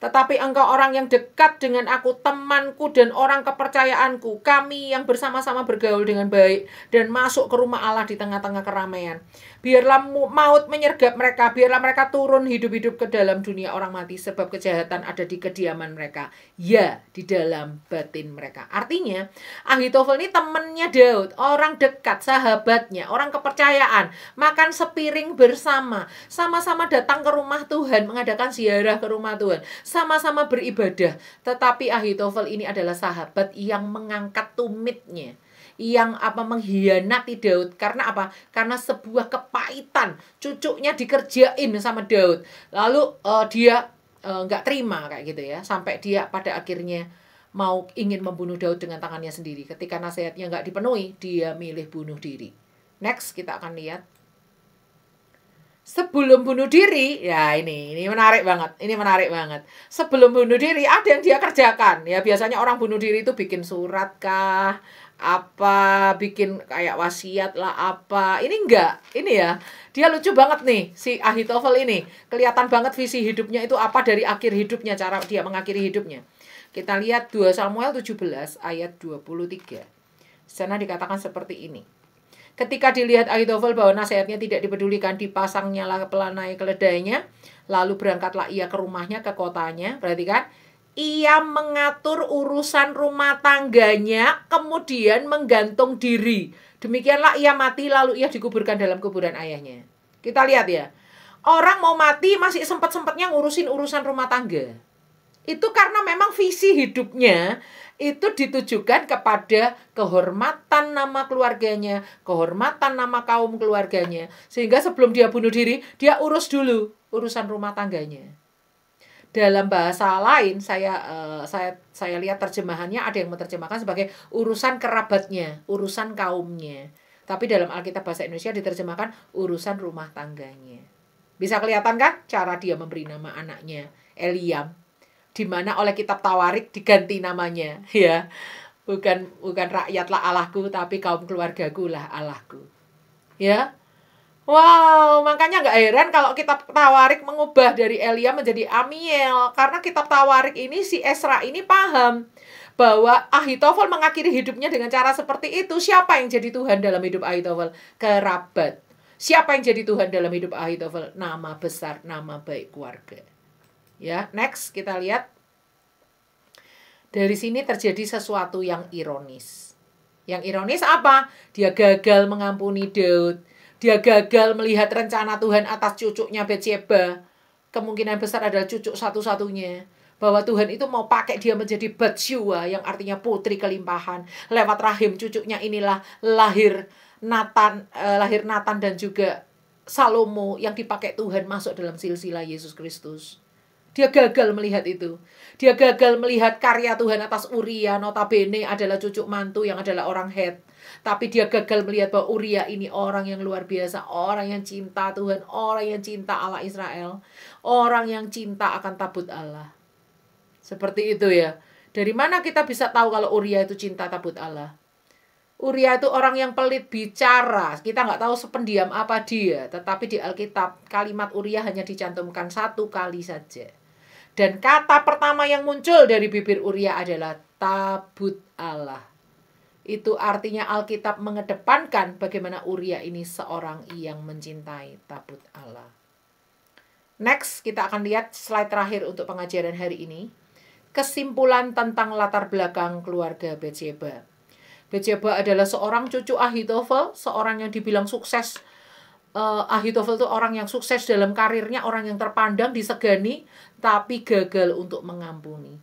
Tetapi engkau orang yang dekat dengan aku, temanku dan orang kepercayaanku, kami yang bersama-sama bergaul dengan baik dan masuk ke rumah Allah di tengah-tengah keramaian. Biarlah maut menyergap mereka, biarlah mereka turun hidup-hidup ke dalam dunia orang mati, sebab kejahatan ada di kediaman mereka, ya, di dalam batin mereka. Artinya, Ahitofel ini temannya Daud, orang dekat, sahabatnya, orang kepercayaan, makan sepiring bersama, sama-sama datang ke rumah Tuhan, mengadakan ziarah ke rumah Tuhan, sama-sama beribadah. Tetapi Ahitofel ini adalah sahabat yang mengangkat tumitnya, yang mengkhianati Daud. Karena apa? Karena sebuah kepahitan, cucunya dikerjain sama Daud, lalu dia nggak terima kayak gitu ya, sampai dia pada akhirnya ingin membunuh Daud dengan tangannya sendiri. Ketika nasihatnya nggak dipenuhi, dia milih bunuh diri. Next, kita akan lihat. Sebelum bunuh diri, ya ini menarik banget. Ini menarik banget. Sebelum bunuh diri, ada yang dia kerjakan. Ya, biasanya orang bunuh diri itu bikin surat kah? Apa, bikin kayak wasiat lah apa. Ini enggak. Ini ya, dia lucu banget nih, si Ahitofel ini. Kelihatan banget visi hidupnya itu apa dari akhir hidupnya, cara dia mengakhiri hidupnya. Kita lihat 2 Samuel 17 ayat 23. Di sana dikatakan seperti ini. Ketika dilihat Ahitofel bahwa nasihatnya tidak dipedulikan, dipasangnya lah pelanai keledainya, lalu berangkatlah ia ke rumahnya, ke kotanya. Berarti kan, ia mengatur urusan rumah tangganya, kemudian menggantung diri. Demikianlah ia mati, lalu ia dikuburkan dalam kuburan ayahnya. Kita lihat ya, orang mau mati masih sempat-sempatnya ngurusin urusan rumah tangga. Itu karena memang visi hidupnya itu ditujukan kepada kehormatan nama keluarganya, kehormatan nama kaum keluarganya. Sehingga sebelum dia bunuh diri, dia urus dulu urusan rumah tangganya. Dalam bahasa lain, saya lihat terjemahannya ada yang menerjemahkan sebagai urusan kerabatnya, urusan kaumnya. Tapi dalam Alkitab Bahasa Indonesia diterjemahkan urusan rumah tangganya. Bisa kelihatan kan cara dia memberi nama anaknya, Eliam. Di mana oleh kitab Tawarik diganti namanya, ya. Bukan rakyatlah Allahku, tapi kaum keluargaku lah Allahku. Ya. Wow, makanya nggak heran kalau kitab Tawarik mengubah dari Eliam menjadi Amiel. Karena kitab Tawarik ini, si Esra ini paham bahwa Ahitofel mengakhiri hidupnya dengan cara seperti itu. Siapa yang jadi Tuhan dalam hidup Ahitofel? Kerabat. Siapa yang jadi Tuhan dalam hidup Ahitofel? Nama besar, nama baik keluarga. Ya, next kita lihat. Dari sini terjadi sesuatu yang ironis. Yang ironis apa? Dia gagal mengampuni Daud. Dia gagal melihat rencana Tuhan atas cucunya Batsheba. Kemungkinan besar adalah cucu satu-satunya. Bahwa Tuhan itu mau pakai dia menjadi Batshua, yang artinya putri kelimpahan. Lewat rahim cucunya inilah lahir Nathan dan juga Salomo yang dipakai Tuhan masuk dalam silsilah Yesus Kristus. Dia gagal melihat itu. Dia gagal melihat karya Tuhan atas Uria, notabene adalah cucu mantu yang adalah orang Het. Tapi dia gagal melihat bahwa Uria ini orang yang luar biasa, orang yang cinta Tuhan, orang yang cinta Allah Israel, orang yang cinta akan tabut Allah. Seperti itu ya. Dari mana kita bisa tahu kalau Uria itu cinta tabut Allah? Uria itu orang yang pelit bicara. Kita nggak tahu sependiam apa dia. Tetapi di Alkitab, kalimat Uria hanya dicantumkan 1 kali saja. Dan kata pertama yang muncul dari bibir Uria adalah tabut Allah. Itu artinya Alkitab mengedepankan bagaimana Uria ini seorang yang mencintai tabut Allah. Next, kita akan lihat slide terakhir untuk pengajaran hari ini. Kesimpulan tentang latar belakang keluarga Batsheba. Batsheba adalah seorang cucu Ahitofel, seorang yang dibilang sukses. Ahitofel itu orang yang sukses dalam karirnya, orang yang terpandang, disegani, tapi gagal untuk mengampuni.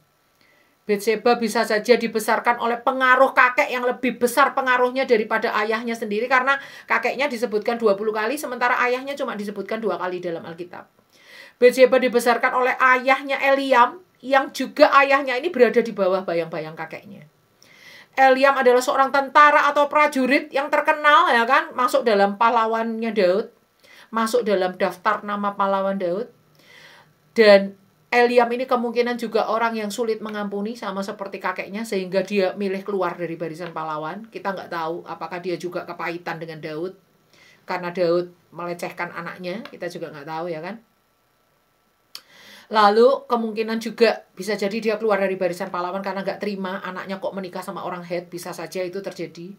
Batsheba bisa saja dibesarkan oleh pengaruh kakek yang lebih besar pengaruhnya daripada ayahnya sendiri, karena kakeknya disebutkan 20 kali, sementara ayahnya cuma disebutkan 2 kali dalam Alkitab. Batsheba dibesarkan oleh ayahnya Eliam, yang juga ayahnya ini berada di bawah bayang-bayang kakeknya. Eliam adalah seorang tentara atau prajurit yang terkenal, ya kan, masuk dalam pahlawannya Daud, masuk dalam daftar nama pahlawan Daud. Dan Eliam ini kemungkinan juga orang yang sulit mengampuni sama seperti kakeknya, sehingga dia milih keluar dari barisan pahlawan. Kita nggak tahu apakah dia juga kepahitan dengan Daud karena Daud melecehkan anaknya, kita juga nggak tahu, ya kan. Lalu kemungkinan juga bisa jadi dia keluar dari barisan pahlawan karena nggak terima anaknya kok menikah sama orang Het. Bisa saja itu terjadi.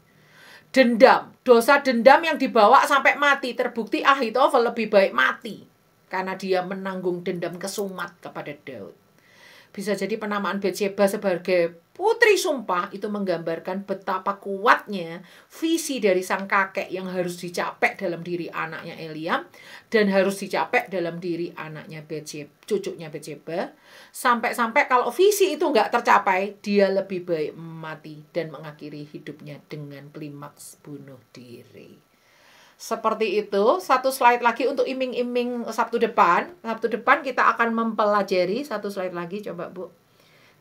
Dendam, dosa dendam yang dibawa sampai mati. Terbukti Ahitofel lebih baik mati karena dia menanggung dendam kesumat kepada Daud. Bisa jadi penamaan Batsheba sebagai putri sumpah itu menggambarkan betapa kuatnya visi dari sang kakek yang harus dicapai dalam diri anaknya Eliam dan harus dicapai dalam diri anaknya Batsheba, cucunya Batsheba. Sampai-sampai kalau visi itu nggak tercapai, dia lebih baik mati dan mengakhiri hidupnya dengan klimaks bunuh diri. Seperti itu. Satu slide lagi untuk iming-iming Sabtu depan. Sabtu depan kita akan mempelajari, satu slide lagi coba Bu.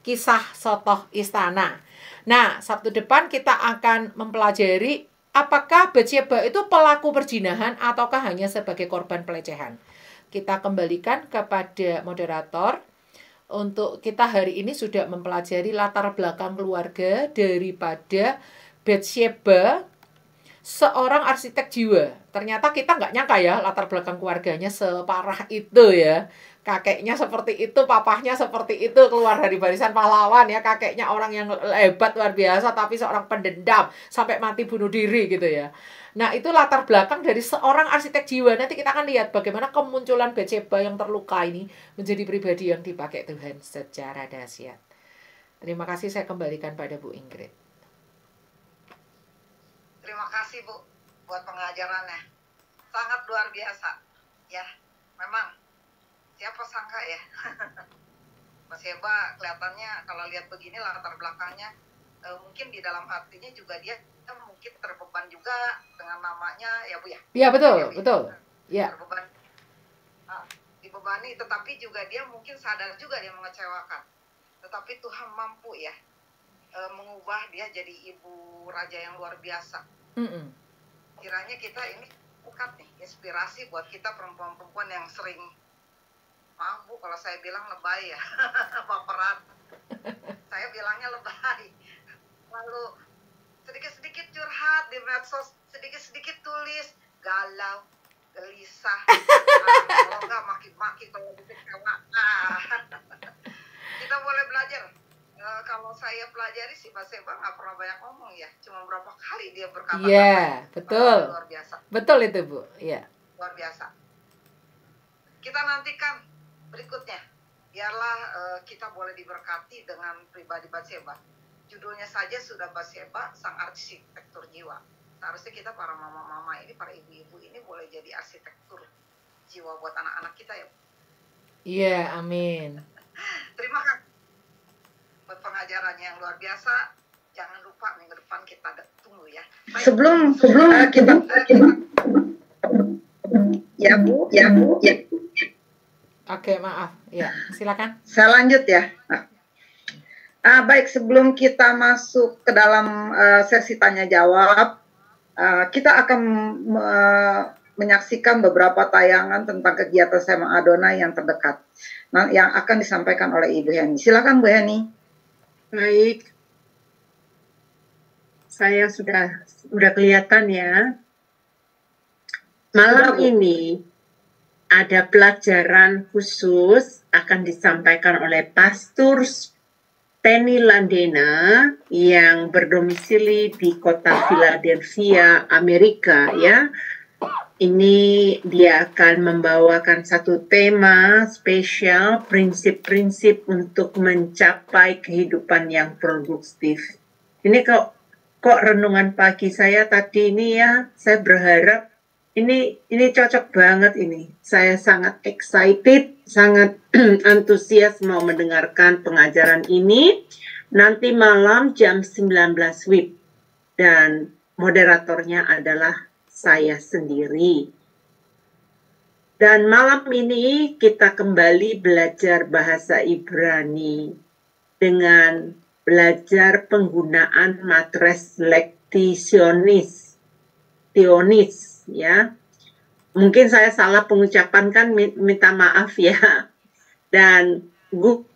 kisah Sotoh Istana. Nah, Sabtu depan kita akan mempelajari apakah Batsyeba itu pelaku perzinahan ataukah hanya sebagai korban pelecehan. Kita kembalikan kepada moderator untuk kita hari ini sudah mempelajari latar belakang keluarga daripada Batsyeba, seorang arsitek jiwa. Ternyata kita nggak nyangka ya latar belakang keluarganya separah itu ya. Kakeknya seperti itu, papahnya seperti itu, keluar dari barisan pahlawan ya. Kakeknya orang yang hebat luar biasa, tapi seorang pendendam sampai mati bunuh diri gitu ya. Nah, itu latar belakang dari seorang arsitek jiwa. Nanti kita akan lihat bagaimana kemunculan Batsyeba yang terluka ini menjadi pribadi yang dipakai Tuhan secara dahsyat. Terima kasih, saya kembalikan pada Bu Ingrid.
Terima kasih Bu buat pengajarannya. Sangat luar biasa. Ya, memang siapa sangka ya. Batsyeba kelihatannya kalau lihat begini latar belakangnya mungkin di dalam hatinya juga dia mungkin terbeban juga dengan namanya ya Bu ya.
Iya betul,
Ya, Bu,
betul. Ya.
Terbeban, dibebani, tetapi juga dia mungkin sadar juga dia mengecewakan. Tetapi Tuhan mampu ya mengubah dia jadi ibu raja yang luar biasa. Kiranya kita ini bukan nih inspirasi buat kita perempuan-perempuan yang sering, maaf Bu kalau saya bilang lebay ya, baperan. Saya bilangnya lebay. Lalu sedikit-sedikit curhat di medsos, sedikit-sedikit tulis, galau, gelisah, kalau enggak maki-maki kalau dikecewa. Kita boleh belajar. Kalau saya pelajari sih Batsyeba nggak pernah banyak ngomong ya, cuma berapa kali dia berkata.
Iya, betul.
Luar biasa.
Betul itu Bu, iya.
Luar biasa. Kita nantikan berikutnya. Biarlah kita boleh diberkati dengan pribadi Batsyeba. Judulnya saja sudah Batsyeba, sang arsitektur jiwa. Seharusnya kita para mama-mama ini, para ibu-ibu ini boleh jadi arsitektur jiwa buat anak-anak kita ya.
Iya, amin.
Terima kasih buat pengajarannya yang luar biasa. Jangan lupa minggu depan kita tunggu ya. Baik. Sebelum kita ya Bu.
Oke, maaf. Ya, silakan.
Saya lanjut ya. Baik, sebelum kita masuk ke dalam sesi tanya jawab, kita akan menyaksikan beberapa tayangan tentang kegiatan SMA Adonai yang terdekat, yang akan disampaikan oleh Ibu Heni. Silakan Bu Heni.
Baik. Saya sudah kelihatan ya. Malam ini ada pelajaran khusus akan disampaikan oleh Pastor Penny Landena yang berdomisili di kota Philadelphia, Amerika ya. Ini dia akan membawakan satu tema spesial, prinsip-prinsip untuk mencapai kehidupan yang produktif. Ini kok renungan pagi saya tadi ini ya, saya berharap ini cocok banget ini. Saya sangat excited, sangat antusias mau mendengarkan pengajaran ini. Nanti malam jam 19 WIB. Dan moderatornya adalah saya sendiri. Dan malam ini kita kembali belajar bahasa Ibrani dengan belajar penggunaan matres lektionis, tionis ya. Mungkin saya salah pengucapan kan, minta maaf ya. Dan guru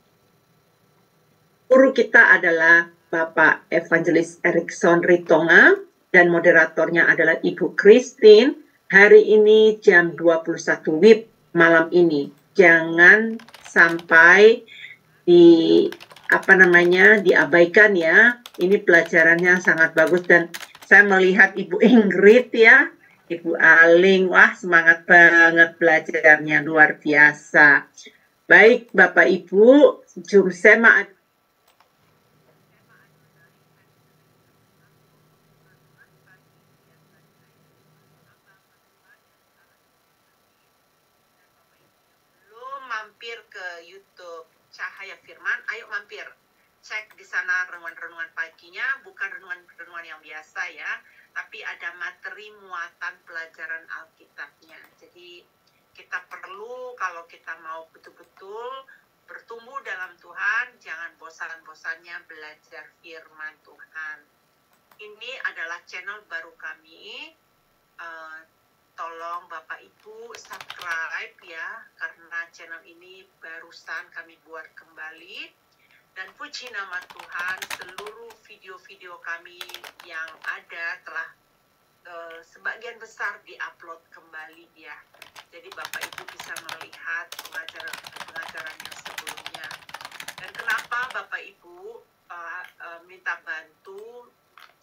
kita adalah Bapak Evangelis Erikson Ritonga dan moderatornya adalah Ibu Christine. Hari ini jam 21 WIB malam ini. Jangan sampai diabaikan ya. Ini pelajarannya sangat bagus dan saya melihat Ibu Ingrid ya, Ibu Aling, wah semangat banget belajarnya, luar biasa. Baik Bapak Ibu, jum sema.
Mampir ke YouTube Cahaya Firman, ayo mampir cek di sana renungan-renungan paginya, bukan renungan-renungan yang biasa ya, tapi ada materi muatan pelajaran Alkitabnya. Jadi kita perlu, kalau kita mau betul-betul bertumbuh dalam Tuhan, jangan bosan-bosannya belajar firman Tuhan. Ini adalah channel baru kami. Tolong Bapak Ibu subscribe ya, karena channel ini barusan kami buat kembali. Dan puji nama Tuhan, seluruh video-video kami yang ada telah sebagian besar diupload kembali ya. Jadi Bapak Ibu bisa melihat pengajaran yang sebelumnya. Dan kenapa Bapak Ibu minta bantu,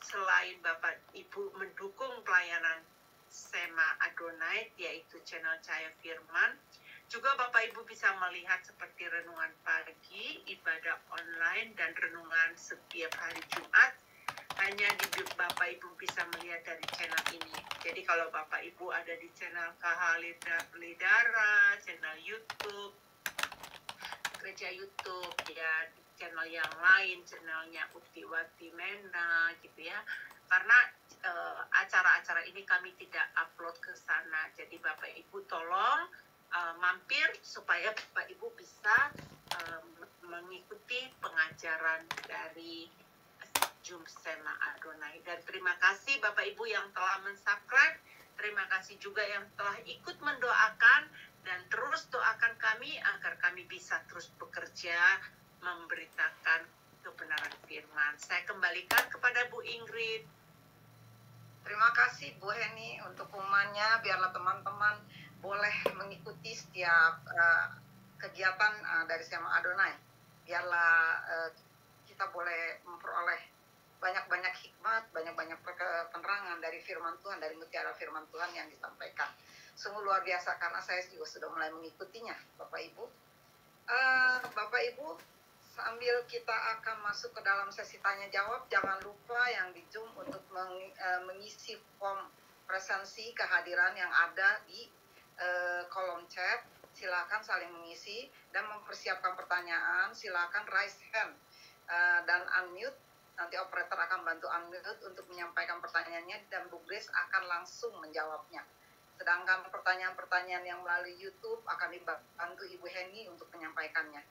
selain Bapak Ibu mendukung pelayanan Sema Adonai, yaitu channel Cahaya Firman, juga Bapak Ibu bisa melihat seperti renungan pagi, ibadah online, dan renungan setiap hari Jumat. Hanya di Bapak Ibu bisa melihat dari channel ini. Jadi kalau Bapak Ibu ada di channel KH Lidara, channel YouTube, gereja YouTube, ya di channel yang lain, channelnya Uktiwati Mena gitu ya. Karena acara-acara ini kami tidak upload ke sana. Jadi Bapak Ibu tolong mampir supaya Bapak Ibu bisa mengikuti pengajaran dari Zoom Sema Adonai. Dan terima kasih Bapak Ibu yang telah mensubscribe, terima kasih juga yang telah ikut mendoakan, dan terus doakan kami agar kami bisa terus bekerja memberitakan kebenaran firman. Saya kembalikan kepada Bu Ingrid.
Terima kasih Bu Heni untuk pengumumannya. Biarlah teman-teman boleh mengikuti setiap kegiatan dari Sema Adonai. Biarlah kita boleh memperoleh banyak-banyak hikmat, banyak-banyak penerangan dari firman Tuhan, dari mutiara firman Tuhan yang disampaikan. Sungguh luar biasa, karena saya juga sudah mulai mengikutinya, Bapak Ibu. Bapak Ibu, sambil kita akan masuk ke dalam sesi tanya jawab, jangan lupa yang di Zoom untuk mengisi form presensi kehadiran yang ada di kolom chat. Silakan saling mengisi dan mempersiapkan pertanyaan. Silakan raise hand dan unmute. Nanti operator akan bantu unmute untuk menyampaikan pertanyaannya, dan Bu Grace akan langsung menjawabnya. Sedangkan pertanyaan-pertanyaan yang melalui YouTube akan dibantu Ibu Heni untuk menyampaikannya.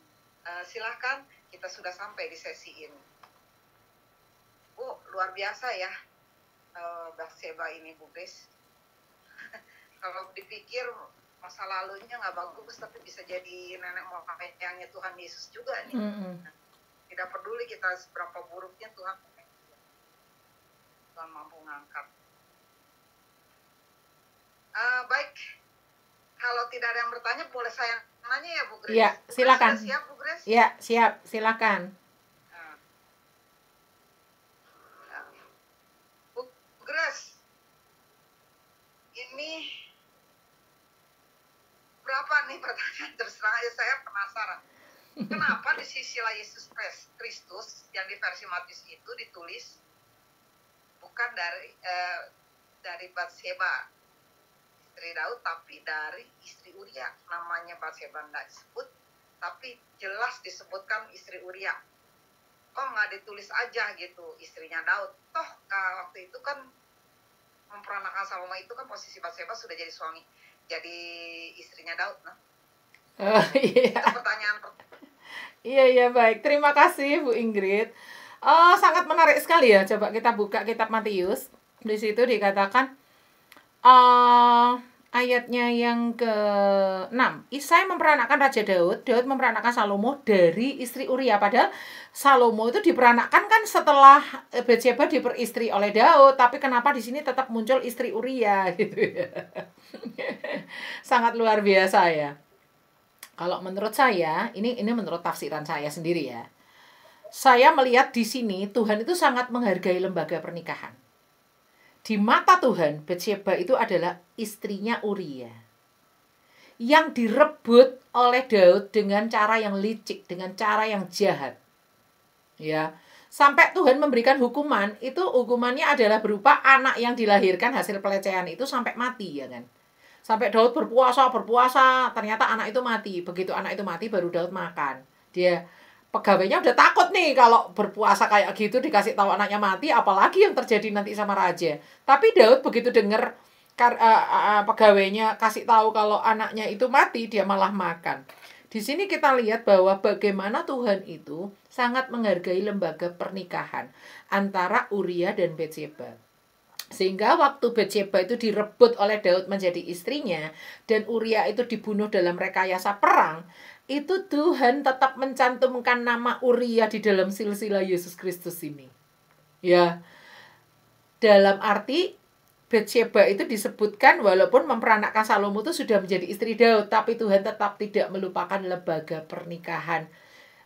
Silakan, kita sudah sampai di sesi ini. Bu, luar biasa ya Bathsheba ini, Bu Grace. Kalau dipikir masa lalunya nggak bagus, tapi bisa jadi nenek moyangnya Tuhan Yesus juga nih. Tidak peduli kita seberapa buruknya, Tuhan mampu mengangkat. Baik, kalau tidak ada yang bertanya, boleh saya nanya ya Bu Grace?
Iya, silakan.
Sudah siap Bu Grace?
Iya, siap, silakan.
Bu Grace, ini berapa nih pertanyaan? Terus terang aja saya penasaran. Kenapa di sisilah Yesus Kristus yang di versi Matius itu ditulis bukan dari Bathsheba istri Daud, tapi dari istri Uria? Namanya Bathsheba nggak disebut, tapi jelas disebutkan istri Uria. Kok nggak ditulis aja gitu istrinya Daud? Toh waktu itu kan memperanakan Salomo itu kan posisi Bathsheba sudah jadi suami, jadi istrinya Daud, nah.
Oh, iya.
Itu pertanyaan.
Iya, baik. Terima kasih Bu Ingrid. Sangat menarik sekali ya. Coba kita buka kitab Matius. Di situ dikatakan ayatnya yang ke-6. Isai memperanakkan Raja Daud. Daud memperanakkan Salomo dari istri Uria. Padahal Salomo itu diperanakkan kan setelah Bathsheba diperistri oleh Daud. Tapi kenapa di sini tetap muncul istri Uria gitu ya. Sangat luar biasa ya. Kalau menurut saya, ini menurut tafsiran saya sendiri ya. Saya melihat di sini Tuhan itu sangat menghargai lembaga pernikahan. Di mata Tuhan, Bathsheba itu adalah istrinya Uria. Yang direbut oleh Daud dengan cara yang licik, dengan cara yang jahat. Ya, sampai Tuhan memberikan hukuman, itu hukumannya adalah berupa anak yang dilahirkan hasil pelecehan itu sampai mati ya kan. Sampai Daud berpuasa, ternyata anak itu mati. Begitu anak itu mati, baru Daud makan. Dia pegawainya udah takut nih kalau berpuasa kayak gitu dikasih tahu anaknya mati, apalagi yang terjadi nanti sama raja. Tapi Daud begitu dengar pegawainya kasih tahu kalau anaknya itu mati, dia malah makan. Di sini kita lihat bahwa bagaimana Tuhan itu sangat menghargai lembaga pernikahan antara Uria dan Batsheba. Sehingga waktu Batsheba itu direbut oleh Daud menjadi istrinya dan Uria itu dibunuh dalam rekayasa perang, itu Tuhan tetap mencantumkan nama Uria di dalam silsilah Yesus Kristus ini. Ya, dalam arti Batsheba itu disebutkan walaupun memperanakkan Salomo itu sudah menjadi istri Daud, tapi Tuhan tetap tidak melupakan lembaga pernikahan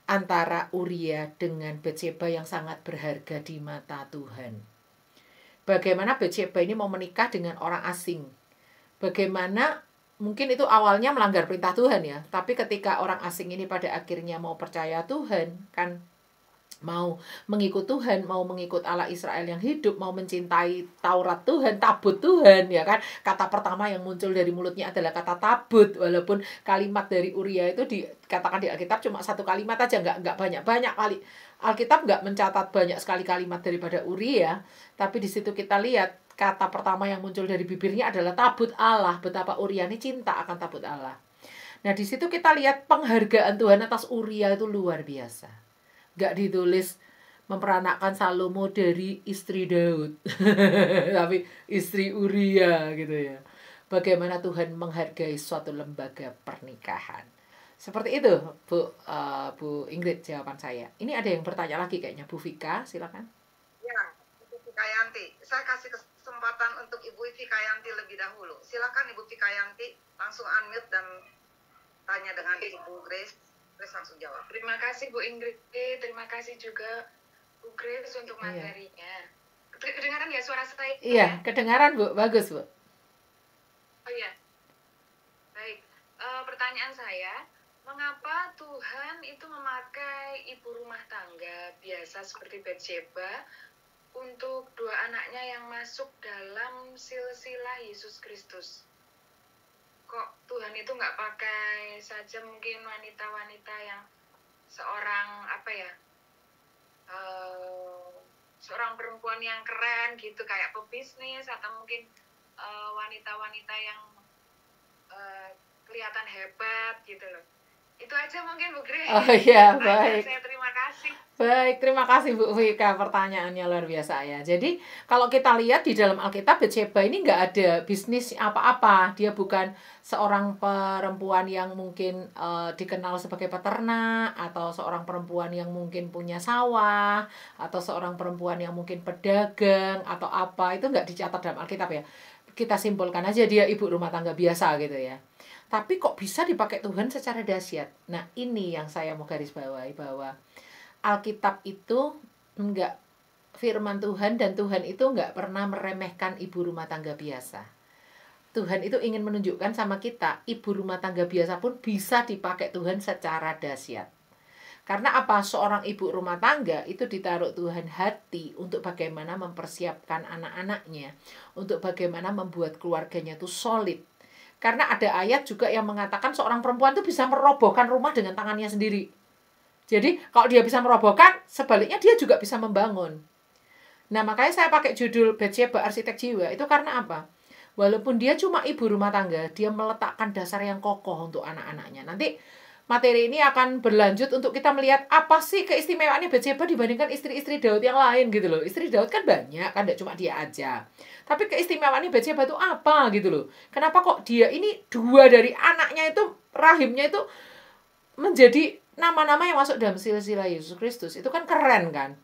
antara Uria dengan Batsheba yang sangat berharga di mata Tuhan. Bagaimana Batsheba ini mau menikah dengan orang asing. Bagaimana mungkin itu awalnya melanggar perintah Tuhan ya, tapi ketika orang asing ini pada akhirnya mau percaya Tuhan, kan mau mengikut Tuhan, mau mengikut Allah Israel yang hidup, mau mencintai Taurat Tuhan, tabut Tuhan, ya kan? Kata pertama yang muncul dari mulutnya adalah kata tabut, walaupun kalimat dari Uria itu dikatakan di Alkitab cuma satu kalimat aja, nggak banyak kali. Alkitab nggak mencatat banyak sekali kalimat daripada Uria, tapi di situ kita lihat kata pertama yang muncul dari bibirnya adalah tabut Allah. Betapa Uria ini cinta akan tabut Allah. Nah, di situ kita lihat penghargaan Tuhan atas Uria itu luar biasa. Gak ditulis memperanakkan Salomo dari istri Daud, tapi istri Uria gitu ya. Bagaimana Tuhan menghargai suatu lembaga pernikahan. Seperti itu, Bu Ingrid jawaban saya. Ini ada yang bertanya lagi kayaknya, Bu Vika, silakan.
Ya, Ibu Vikayanti. Saya kasih kesempatan untuk Ibu Vikayanti lebih dahulu. Silakan Ibu Vikayanti langsung unmute dan tanya dengan Ibu Grace. Langsung jawab.
Terima kasih Bu Ingrid, terima kasih juga Bu Grace untuk materinya. Kedengaran ya suara saya?
Iya, kedengaran Bu, bagus Bu.
Oh iya, baik. Pertanyaan saya, mengapa Tuhan itu memakai ibu rumah tangga biasa seperti Batsheba untuk dua anaknya yang masuk dalam silsilah Yesus Kristus? Kok Tuhan itu nggak pakai saja mungkin wanita-wanita yang seorang seorang perempuan yang keren gitu kayak pebisnis, atau mungkin wanita-wanita yang kelihatan hebat gitu loh. Itu aja mungkin Bu Grace.
Oh iya, baik.
Saya terima kasih.
Baik, terima kasih Bu Vika, pertanyaannya luar biasa ya. Jadi kalau kita lihat di dalam Alkitab, Batsheba ini nggak ada bisnis apa-apa. Dia bukan seorang perempuan yang mungkin dikenal sebagai peternak, atau seorang perempuan yang mungkin punya sawah, atau seorang perempuan yang mungkin pedagang, atau apa. Itu nggak dicatat dalam Alkitab ya. Kita simpulkan aja dia ibu rumah tangga biasa gitu ya. Tapi kok bisa dipakai Tuhan secara dahsyat? Nah, ini yang saya mau garis bawahi, bahwa Alkitab itu enggak, firman Tuhan dan Tuhan itu enggak pernah meremehkan ibu rumah tangga biasa. Tuhan itu ingin menunjukkan sama kita, ibu rumah tangga biasa pun bisa dipakai Tuhan secara dahsyat. Karena apa? Seorang ibu rumah tangga itu ditaruh Tuhan hati untuk bagaimana mempersiapkan anak-anaknya, untuk bagaimana membuat keluarganya itu solid. Karena ada ayat juga yang mengatakan seorang perempuan itu bisa merobohkan rumah dengan tangannya sendiri. Jadi kalau dia bisa merobohkan, sebaliknya dia juga bisa membangun. Nah, makanya saya pakai judul Batsheba Arsitek Jiwa. Itu karena apa? Walaupun dia cuma ibu rumah tangga, dia meletakkan dasar yang kokoh untuk anak-anaknya. Nanti materi ini akan berlanjut untuk kita melihat apa sih keistimewaannya Batsheba dibandingkan istri-istri Daud yang lain gitu loh. Istri Daud kan banyak, kan tidak cuma dia aja. Tapi keistimewaannya Batsheba itu apa gitu loh. Kenapa kok dia ini dua dari anaknya itu, rahimnya itu menjadi nama-nama yang masuk dalam silsilah Yesus Kristus. Itu kan keren kan.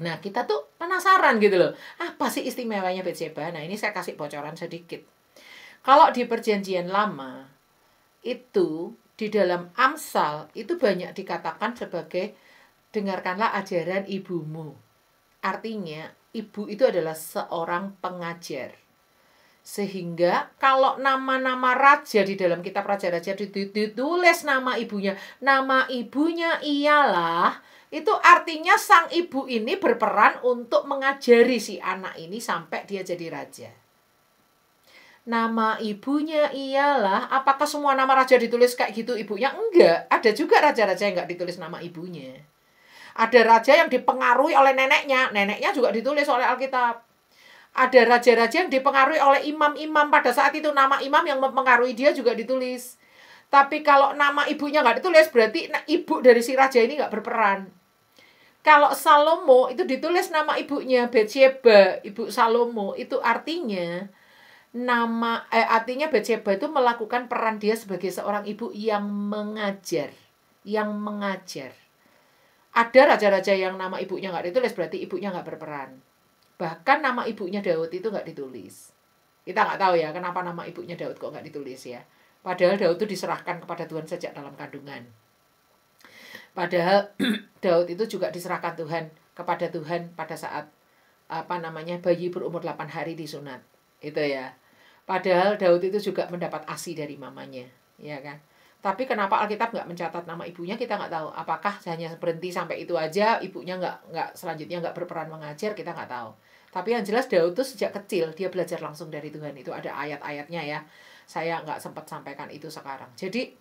Nah, kita tuh penasaran gitu loh. Apa sih istimewanya Batsheba? Nah, ini saya kasih bocoran sedikit. Kalau di Perjanjian Lama, itu di dalam Amsal, itu banyak dikatakan sebagai dengarkanlah ajaran ibumu. Artinya, ibu itu adalah seorang pengajar. Sehingga kalau nama-nama raja di dalam kitab Raja-Raja ditulis nama ibunya ialah, itu artinya sang ibu ini berperan untuk mengajari si anak ini sampai dia jadi raja. Nama ibunya ialah, apakah semua nama raja ditulis kayak gitu ibunya? Enggak, ada juga raja-raja yang enggak ditulis nama ibunya. Ada raja yang dipengaruhi oleh neneknya juga ditulis oleh Alkitab. Ada raja-raja yang dipengaruhi oleh imam-imam pada saat itu, nama imam yang mempengaruhi dia juga ditulis. Tapi kalau nama ibunya nggak ditulis, berarti ibu dari si raja ini nggak berperan. Kalau Salomo itu ditulis nama ibunya, Batsheba, ibu Salomo, itu artinya artinya Batsheba itu melakukan peran dia sebagai seorang ibu yang mengajar, Ada raja-raja yang nama ibunya nggak ditulis, berarti ibunya nggak berperan. Bahkan nama ibunya Daud itu nggak ditulis. Kita nggak tahu ya kenapa nama ibunya Daud kok nggak ditulis ya. Padahal Daud itu diserahkan kepada Tuhan sejak dalam kandungan. Padahal Daud itu juga diserahkan Tuhan kepada Tuhan pada saat bayi berumur 8 hari disunat. Itu ya. Padahal Daud itu juga mendapat ASI dari mamanya, ya kan? Tapi kenapa Alkitab nggak mencatat nama ibunya, kita nggak tahu. Apakah hanya berhenti sampai itu aja, ibunya nggak selanjutnya nggak berperan mengajar, kita nggak tahu. Tapi yang jelas Daud itu sejak kecil dia belajar langsung dari Tuhan. Itu ada ayat-ayatnya ya. Saya nggak sempat sampaikan itu sekarang. Jadi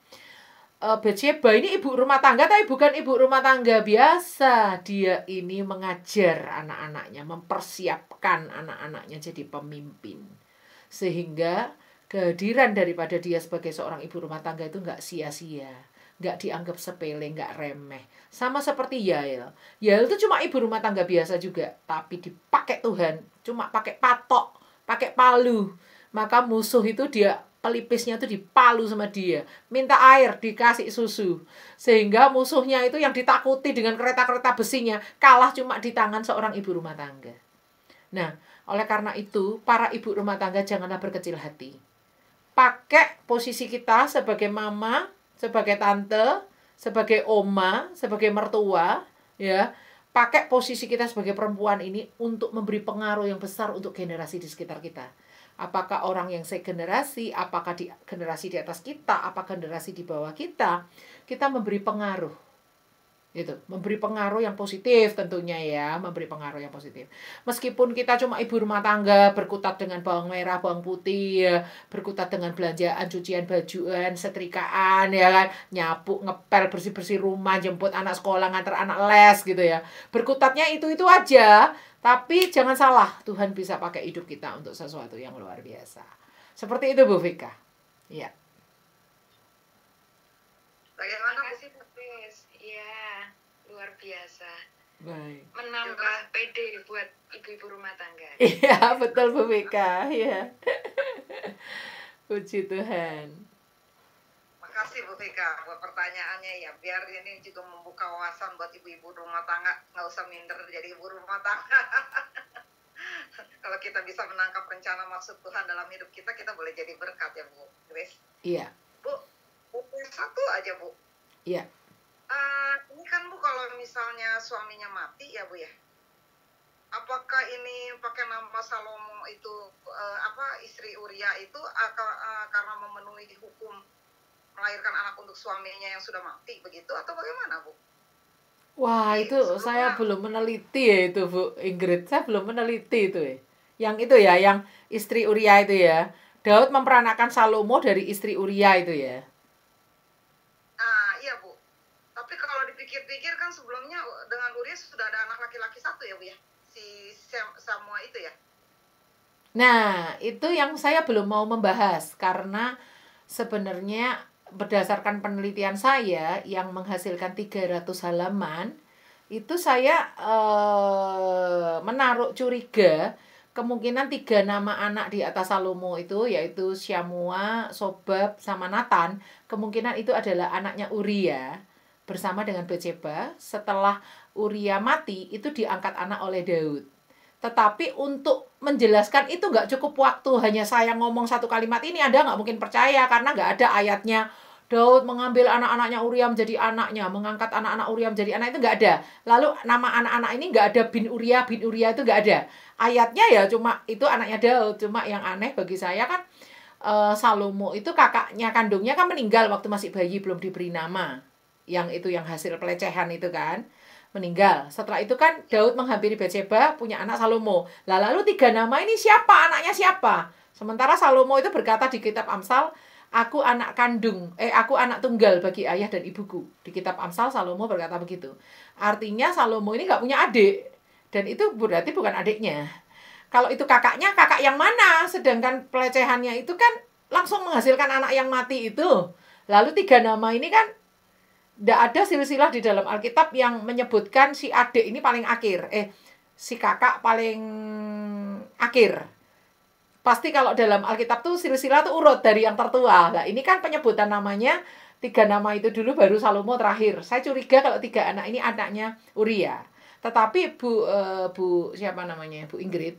Batsheba ini ibu rumah tangga, tapi bukan ibu rumah tangga biasa. Dia ini mengajar anak-anaknya, mempersiapkan anak-anaknya jadi pemimpin. Sehingga kehadiran daripada dia sebagai seorang ibu rumah tangga itu nggak sia-sia. Nggak dianggap sepele, nggak remeh. Sama seperti Yael. Yael itu cuma ibu rumah tangga biasa juga. Tapi dipakai Tuhan. Cuma pakai patok, pakai palu. Maka musuh itu pelipisnya itu dipalu sama dia. Minta air, dikasih susu. Sehingga musuhnya itu yang ditakuti dengan kereta-kereta besinya kalah cuma di tangan seorang ibu rumah tangga. Nah, oleh karena itu, para ibu rumah tangga janganlah berkecil hati. Pakai posisi kita sebagai mama, sebagai tante, sebagai oma, sebagai mertua, ya. Pakai posisi kita sebagai perempuan ini untuk memberi pengaruh yang besar untuk generasi di sekitar kita. Apakah orang yang segenerasi, apakah di generasi di atas kita, apakah generasi di bawah kita memberi pengaruh. Gitu, memberi pengaruh yang positif tentunya ya, memberi pengaruh yang positif. Meskipun kita cuma ibu rumah tangga, berkutat dengan bawang merah, bawang putih, ya, berkutat dengan belanjaan, cucian bajuan, setrikaan, ya kan, nyapu, ngepel, bersih-bersih rumah, jemput anak sekolah, nganter anak les gitu ya. Berkutatnya itu aja, tapi jangan salah, Tuhan bisa pakai hidup kita untuk sesuatu yang luar biasa. Seperti itu Bu Vika. Iya.
Bagaimana Bu? Iya, luar biasa.
Baik.
Menambah PD buat ibu-ibu rumah tangga.
Iya, betul Bu Vika. Iya. Puji Tuhan.
Makasih Bu Vika buat pertanyaannya ya. Biar ini juga membuka wawasan buat ibu-ibu rumah tangga. Nggak usah minder jadi ibu rumah tangga. Kalau kita bisa menangkap rencana maksud Tuhan dalam hidup kita, kita boleh jadi berkat ya Bu Grace.
Iya.
Bu, satu aja Bu.
Iya.
Ini kan Bu, kalau misalnya suaminya mati ya Bu ya, apakah ini pakai nama Salomo itu istri Uria itu karena memenuhi hukum melahirkan anak untuk suaminya yang sudah mati begitu atau bagaimana Bu?
Wah, itu saya belum meneliti ya itu Bu Ingrid, saya belum meneliti itu ya. Yang itu ya, yang istri Uria itu ya. Daud memperanakan Salomo dari istri Uria itu ya.
Iya Bu. Tapi kalau dipikir-pikir kan sebelumnya dengan Uria sudah ada anak laki-laki satu ya Bu ya, si Samuel itu ya.
Nah, itu yang saya belum mau membahas karena sebenarnya berdasarkan penelitian saya yang menghasilkan 300 halaman, itu saya menaruh curiga kemungkinan 3 nama anak di atas Salomo itu, yaitu Syamua, Sobab, sama Nathan, kemungkinan itu adalah anaknya Uria bersama dengan Batsheba. Setelah Uria mati, itu diangkat anak oleh Daud. Tetapi untuk menjelaskan itu nggak cukup waktu. Hanya saya ngomong satu kalimat ini, Anda nggak mungkin percaya karena nggak ada ayatnya. Daud mengambil anak-anaknya Uria menjadi anaknya, mengangkat anak-anak Uria menjadi anak, itu nggak ada. Lalu nama anak-anak ini nggak ada bin Uria itu nggak ada. Ayatnya ya cuma itu anaknya Daud. Cuma yang aneh bagi saya kan Salomo itu kakaknya kandungnya kan meninggal waktu masih bayi, belum diberi nama. Yang itu yang hasil pelecehan itu kan meninggal. Setelah itu kan Daud menghampiri Batsheba, punya anak Salomo. Lalu 3 nama ini siapa? Anaknya siapa? Sementara Salomo itu berkata di kitab Amsal, aku anak tunggal bagi ayah dan ibuku. Di kitab Amsal Salomo berkata begitu. Artinya Salomo ini nggak punya adik. Dan itu berarti bukan adiknya. Kalau itu kakaknya, kakak yang mana? Sedangkan pelecehannya itu kan langsung menghasilkan anak yang mati itu. Lalu 3 nama ini kan tidak ada silsilah di dalam Alkitab yang menyebutkan si adik ini paling akhir. Si kakak paling akhir. Pasti kalau dalam Alkitab tuh silsilah tuh urut dari yang tertua. Nah, ini kan penyebutan namanya 3 nama itu dulu baru Salomo terakhir. Saya curiga kalau 3 anak ini anaknya Uria. Tetapi Bu siapa namanya? Bu Ingrid.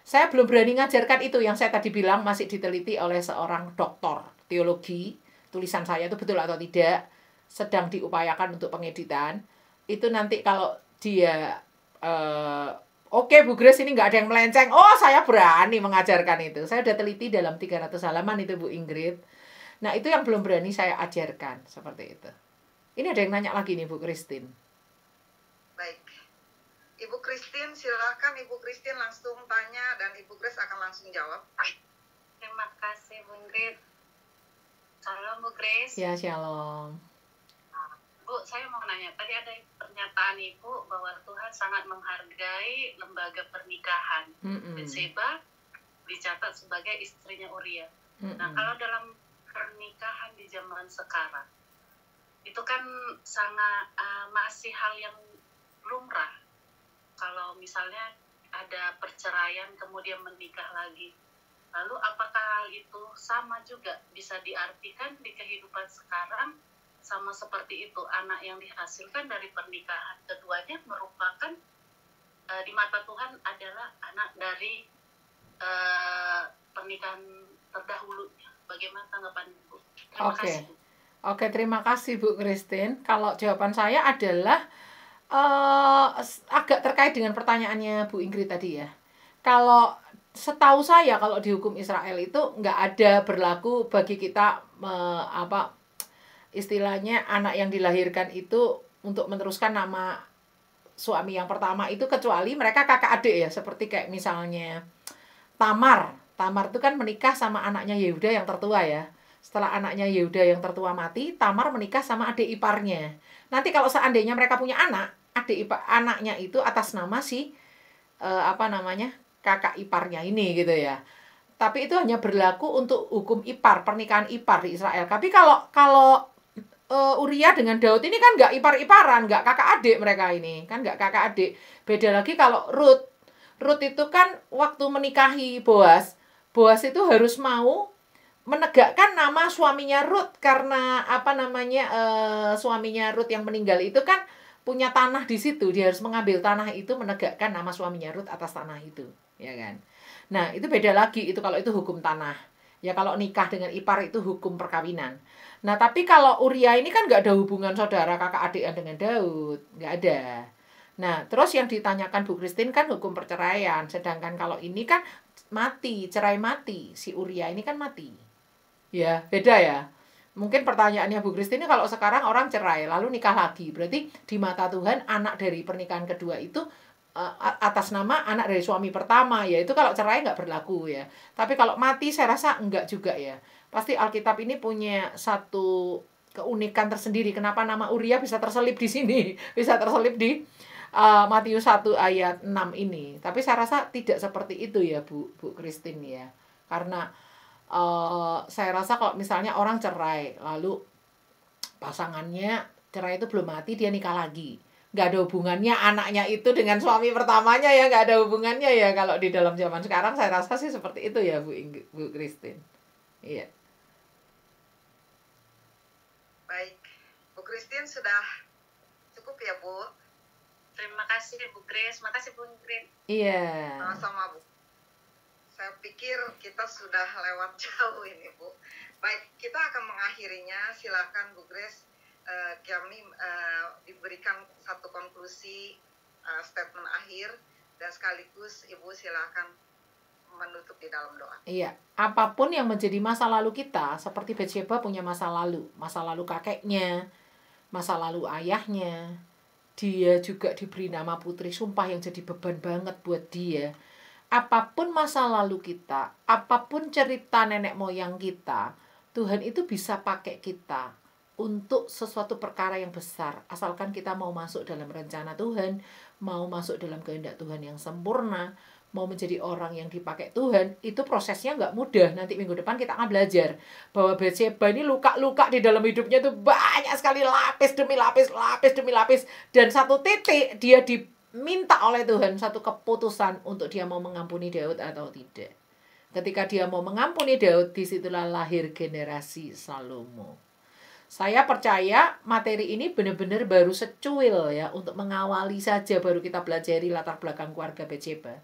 Saya belum berani ngajarkan itu yang saya tadi bilang masih diteliti oleh seorang doktor teologi. Tulisan saya itu betul atau tidak, sedang diupayakan untuk pengeditan. Itu nanti kalau dia oke, Bu Grace, ini nggak ada yang melenceng. Oh, saya berani mengajarkan itu. Saya udah teliti dalam 300 halaman itu, Bu Ingrid. Nah, itu yang belum berani saya ajarkan. Seperti itu. Ini ada yang nanya lagi nih, Bu Christine.
Baik. Ibu Christine, silakan Ibu Christine langsung tanya dan Ibu Grace akan langsung jawab.
Terima kasih, Bu Ingrid. Salam, Bu Grace.
Ya, shalom.
Bu, saya mau nanya, tadi ada pernyataan Ibu bahwa Tuhan sangat menghargai lembaga pernikahan. Betseba dicatat sebagai istrinya Uria. Nah, kalau dalam pernikahan di zaman sekarang, itu kan sangat masih hal yang lumrah. Kalau misalnya ada perceraian kemudian menikah lagi. Lalu apakah hal itu sama juga bisa diartikan di kehidupan sekarang? Sama seperti itu, anak yang dihasilkan dari pernikahan keduanya merupakan di mata Tuhan adalah anak dari pernikahan terdahulunya. Bagaimana tanggapan Ibu? Terima kasih.
Oke, terima kasih Bu Christine. Kalau jawaban saya adalah agak terkait dengan pertanyaannya Bu Ingrid tadi ya. Kalau setahu saya kalau di hukum Israel itu nggak ada berlaku bagi kita istilahnya anak yang dilahirkan itu untuk meneruskan nama suami yang pertama itu, kecuali mereka kakak adik ya, seperti kayak misalnya Tamar itu kan menikah sama anaknya Yehuda yang tertua ya. Setelah anaknya Yehuda yang tertua mati, Tamar menikah sama adik iparnya. Nanti kalau seandainya mereka punya anak, anaknya itu atas nama si kakak iparnya ini gitu ya. Tapi itu hanya berlaku untuk hukum ipar, pernikahan ipar di Israel. Tapi kalau Uria dengan Daud ini kan nggak ipar-iparan, nggak kakak adik mereka ini, kan nggak kakak adik. Beda lagi kalau Ruth itu kan waktu menikahi Boaz itu harus mau menegakkan nama suaminya Ruth, karena suaminya Ruth yang meninggal itu kan punya tanah di situ, dia harus mengambil tanah itu menegakkan nama suaminya Ruth atas tanah itu, ya kan. Nah, itu beda lagi itu kalau itu hukum tanah. Ya kalau nikah dengan ipar itu hukum perkawinan. Nah, tapi kalau Uria ini kan nggak ada hubungan saudara kakak adikan dengan Daud, nggak ada. Nah, terus yang ditanyakan Bu Christine kan hukum perceraian, sedangkan kalau ini kan cerai mati, si Uria ini kan mati. Ya, beda ya. Mungkin pertanyaannya Bu Christine, kalau sekarang orang cerai lalu nikah lagi, berarti di mata Tuhan anak dari pernikahan kedua itu atas nama anak dari suami pertama, ya itu kalau cerai nggak berlaku ya. Tapi kalau mati saya rasa enggak juga ya. Pasti Alkitab ini punya satu keunikan tersendiri. Kenapa nama Uria bisa terselip di sini, bisa terselip di Matius 1 ayat 6 ini. Tapi saya rasa tidak seperti itu ya Bu Christine ya. Karena saya rasa kalau misalnya orang cerai lalu pasangannya cerai itu belum mati, dia nikah lagi, nggak ada hubungannya anaknya itu dengan suami pertamanya ya, nggak ada hubungannya ya. Kalau di dalam zaman sekarang saya rasa sih seperti itu ya Bu Christine. Iya.
Baik, Bu Christine sudah cukup ya Bu.
Terima kasih Bu Grace, makasih Bu Ingrid.
Iya.
Sama-sama Bu. Saya pikir kita sudah lewat jauh ini Bu. Baik, kita akan mengakhirinya. Silakan Bu Grace, kami diberikan satu konklusi, statement akhir, dan sekaligus Ibu silakan menutup di dalam doa.
Iya, apapun yang menjadi masa lalu kita, seperti Betseba punya masa lalu kakeknya, masa lalu ayahnya, dia juga diberi nama putri sumpah yang jadi beban banget buat dia. Apapun masa lalu kita, apapun cerita nenek moyang kita, Tuhan itu bisa pakai kita untuk sesuatu perkara yang besar, asalkan kita mau masuk dalam rencana Tuhan, mau masuk dalam kehendak Tuhan yang sempurna, mau menjadi orang yang dipakai Tuhan, itu prosesnya nggak mudah. Nanti minggu depan kita akan belajar bahwa Batsheba ini luka-luka di dalam hidupnya itu banyak sekali, lapis demi lapis, lapis demi lapis. Dan satu titik dia diminta oleh Tuhan satu keputusan untuk dia mau mengampuni Daud atau tidak. Ketika dia mau mengampuni Daud, disitulah lahir generasi Salomo. Saya percaya materi ini benar-benar baru secuil ya, untuk mengawali saja baru kita pelajari latar belakang keluarga Batsheba.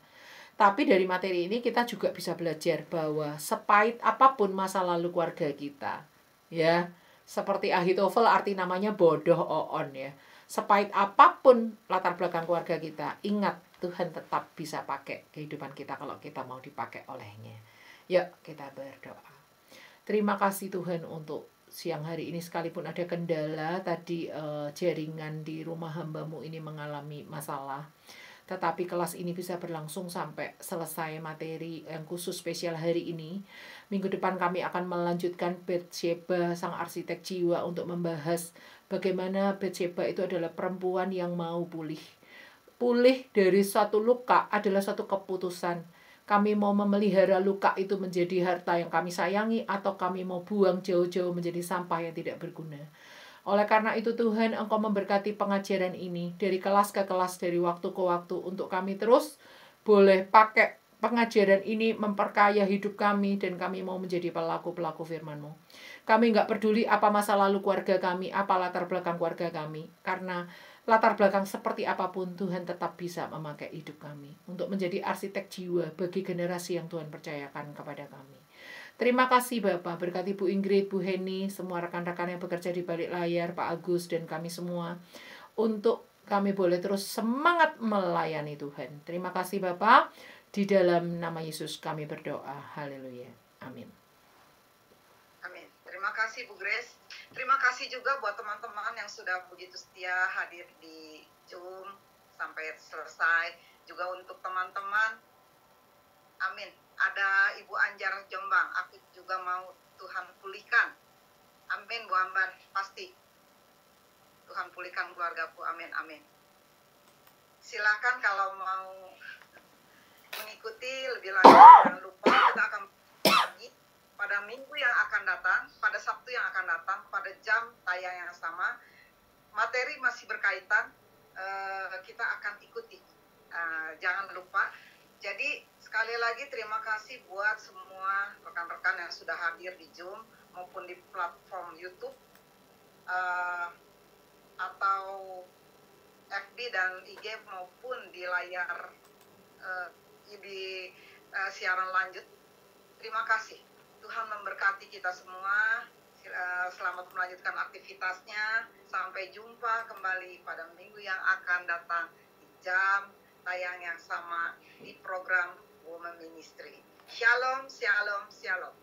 Tapi dari materi ini kita juga bisa belajar bahwa sepahit apapun masa lalu keluarga kita, ya, seperti Ahitofel arti namanya bodoh oon ya. Sepahit apapun latar belakang keluarga kita, ingat Tuhan tetap bisa pakai kehidupan kita kalau kita mau dipakai olehnya. Yuk kita berdoa. Terima kasih Tuhan untuk siang hari ini, sekalipun ada kendala tadi, jaringan di rumah hamba-Mu ini mengalami masalah. Tetapi kelas ini bisa berlangsung sampai selesai materi yang khusus spesial hari ini. Minggu depan kami akan melanjutkan Batsheba, sang arsitek jiwa, untuk membahas bagaimana Batsheba itu adalah perempuan yang mau pulih. Pulih dari suatu luka adalah suatu keputusan. Kami mau memelihara luka itu menjadi harta yang kami sayangi, atau kami mau buang jauh-jauh menjadi sampah yang tidak berguna. Oleh karena itu Tuhan, Engkau memberkati pengajaran ini dari kelas ke kelas, dari waktu ke waktu, untuk kami terus boleh pakai pengajaran ini memperkaya hidup kami, dan kami mau menjadi pelaku-pelaku firman-Mu. Kami nggak peduli apa masa lalu keluarga kami, apa latar belakang keluarga kami, karena latar belakang seperti apapun Tuhan tetap bisa memakai hidup kami untuk menjadi arsitek jiwa bagi generasi yang Tuhan percayakan kepada kami. Terima kasih Bapak, berkati Bu Ingrid, Bu Heni, semua rekan-rekan yang bekerja di balik layar, Pak Agus, dan kami semua, untuk kami boleh terus semangat melayani Tuhan. Terima kasih Bapak, di dalam nama Yesus kami berdoa. Haleluya. Amin.
Amin. Terima kasih Bu Grace. Terima kasih juga buat teman-teman yang sudah begitu setia hadir di Zoom sampai selesai. Juga untuk teman-teman, amin, ada Ibu Anjar Jombang, aku juga mau Tuhan pulihkan. Amin Bu Ambar, pasti Tuhan pulihkan keluargaku, amin, amin. Silakan kalau mau mengikuti lebih lanjut, jangan lupa kita akan lagi pada minggu yang akan datang, pada Sabtu yang akan datang, pada jam tayang yang sama. Materi masih berkaitan, kita akan ikuti, jangan lupa. Jadi sekali lagi terima kasih buat semua rekan-rekan yang sudah hadir di Zoom maupun di platform YouTube atau FB dan IG maupun di layar di siaran lanjut. Terima kasih. Tuhan memberkati kita semua. Selamat melanjutkan aktivitasnya. Sampai jumpa kembali pada minggu yang akan datang di jam tayang yang sama di program Women Ministry. Shalom, shalom, shalom.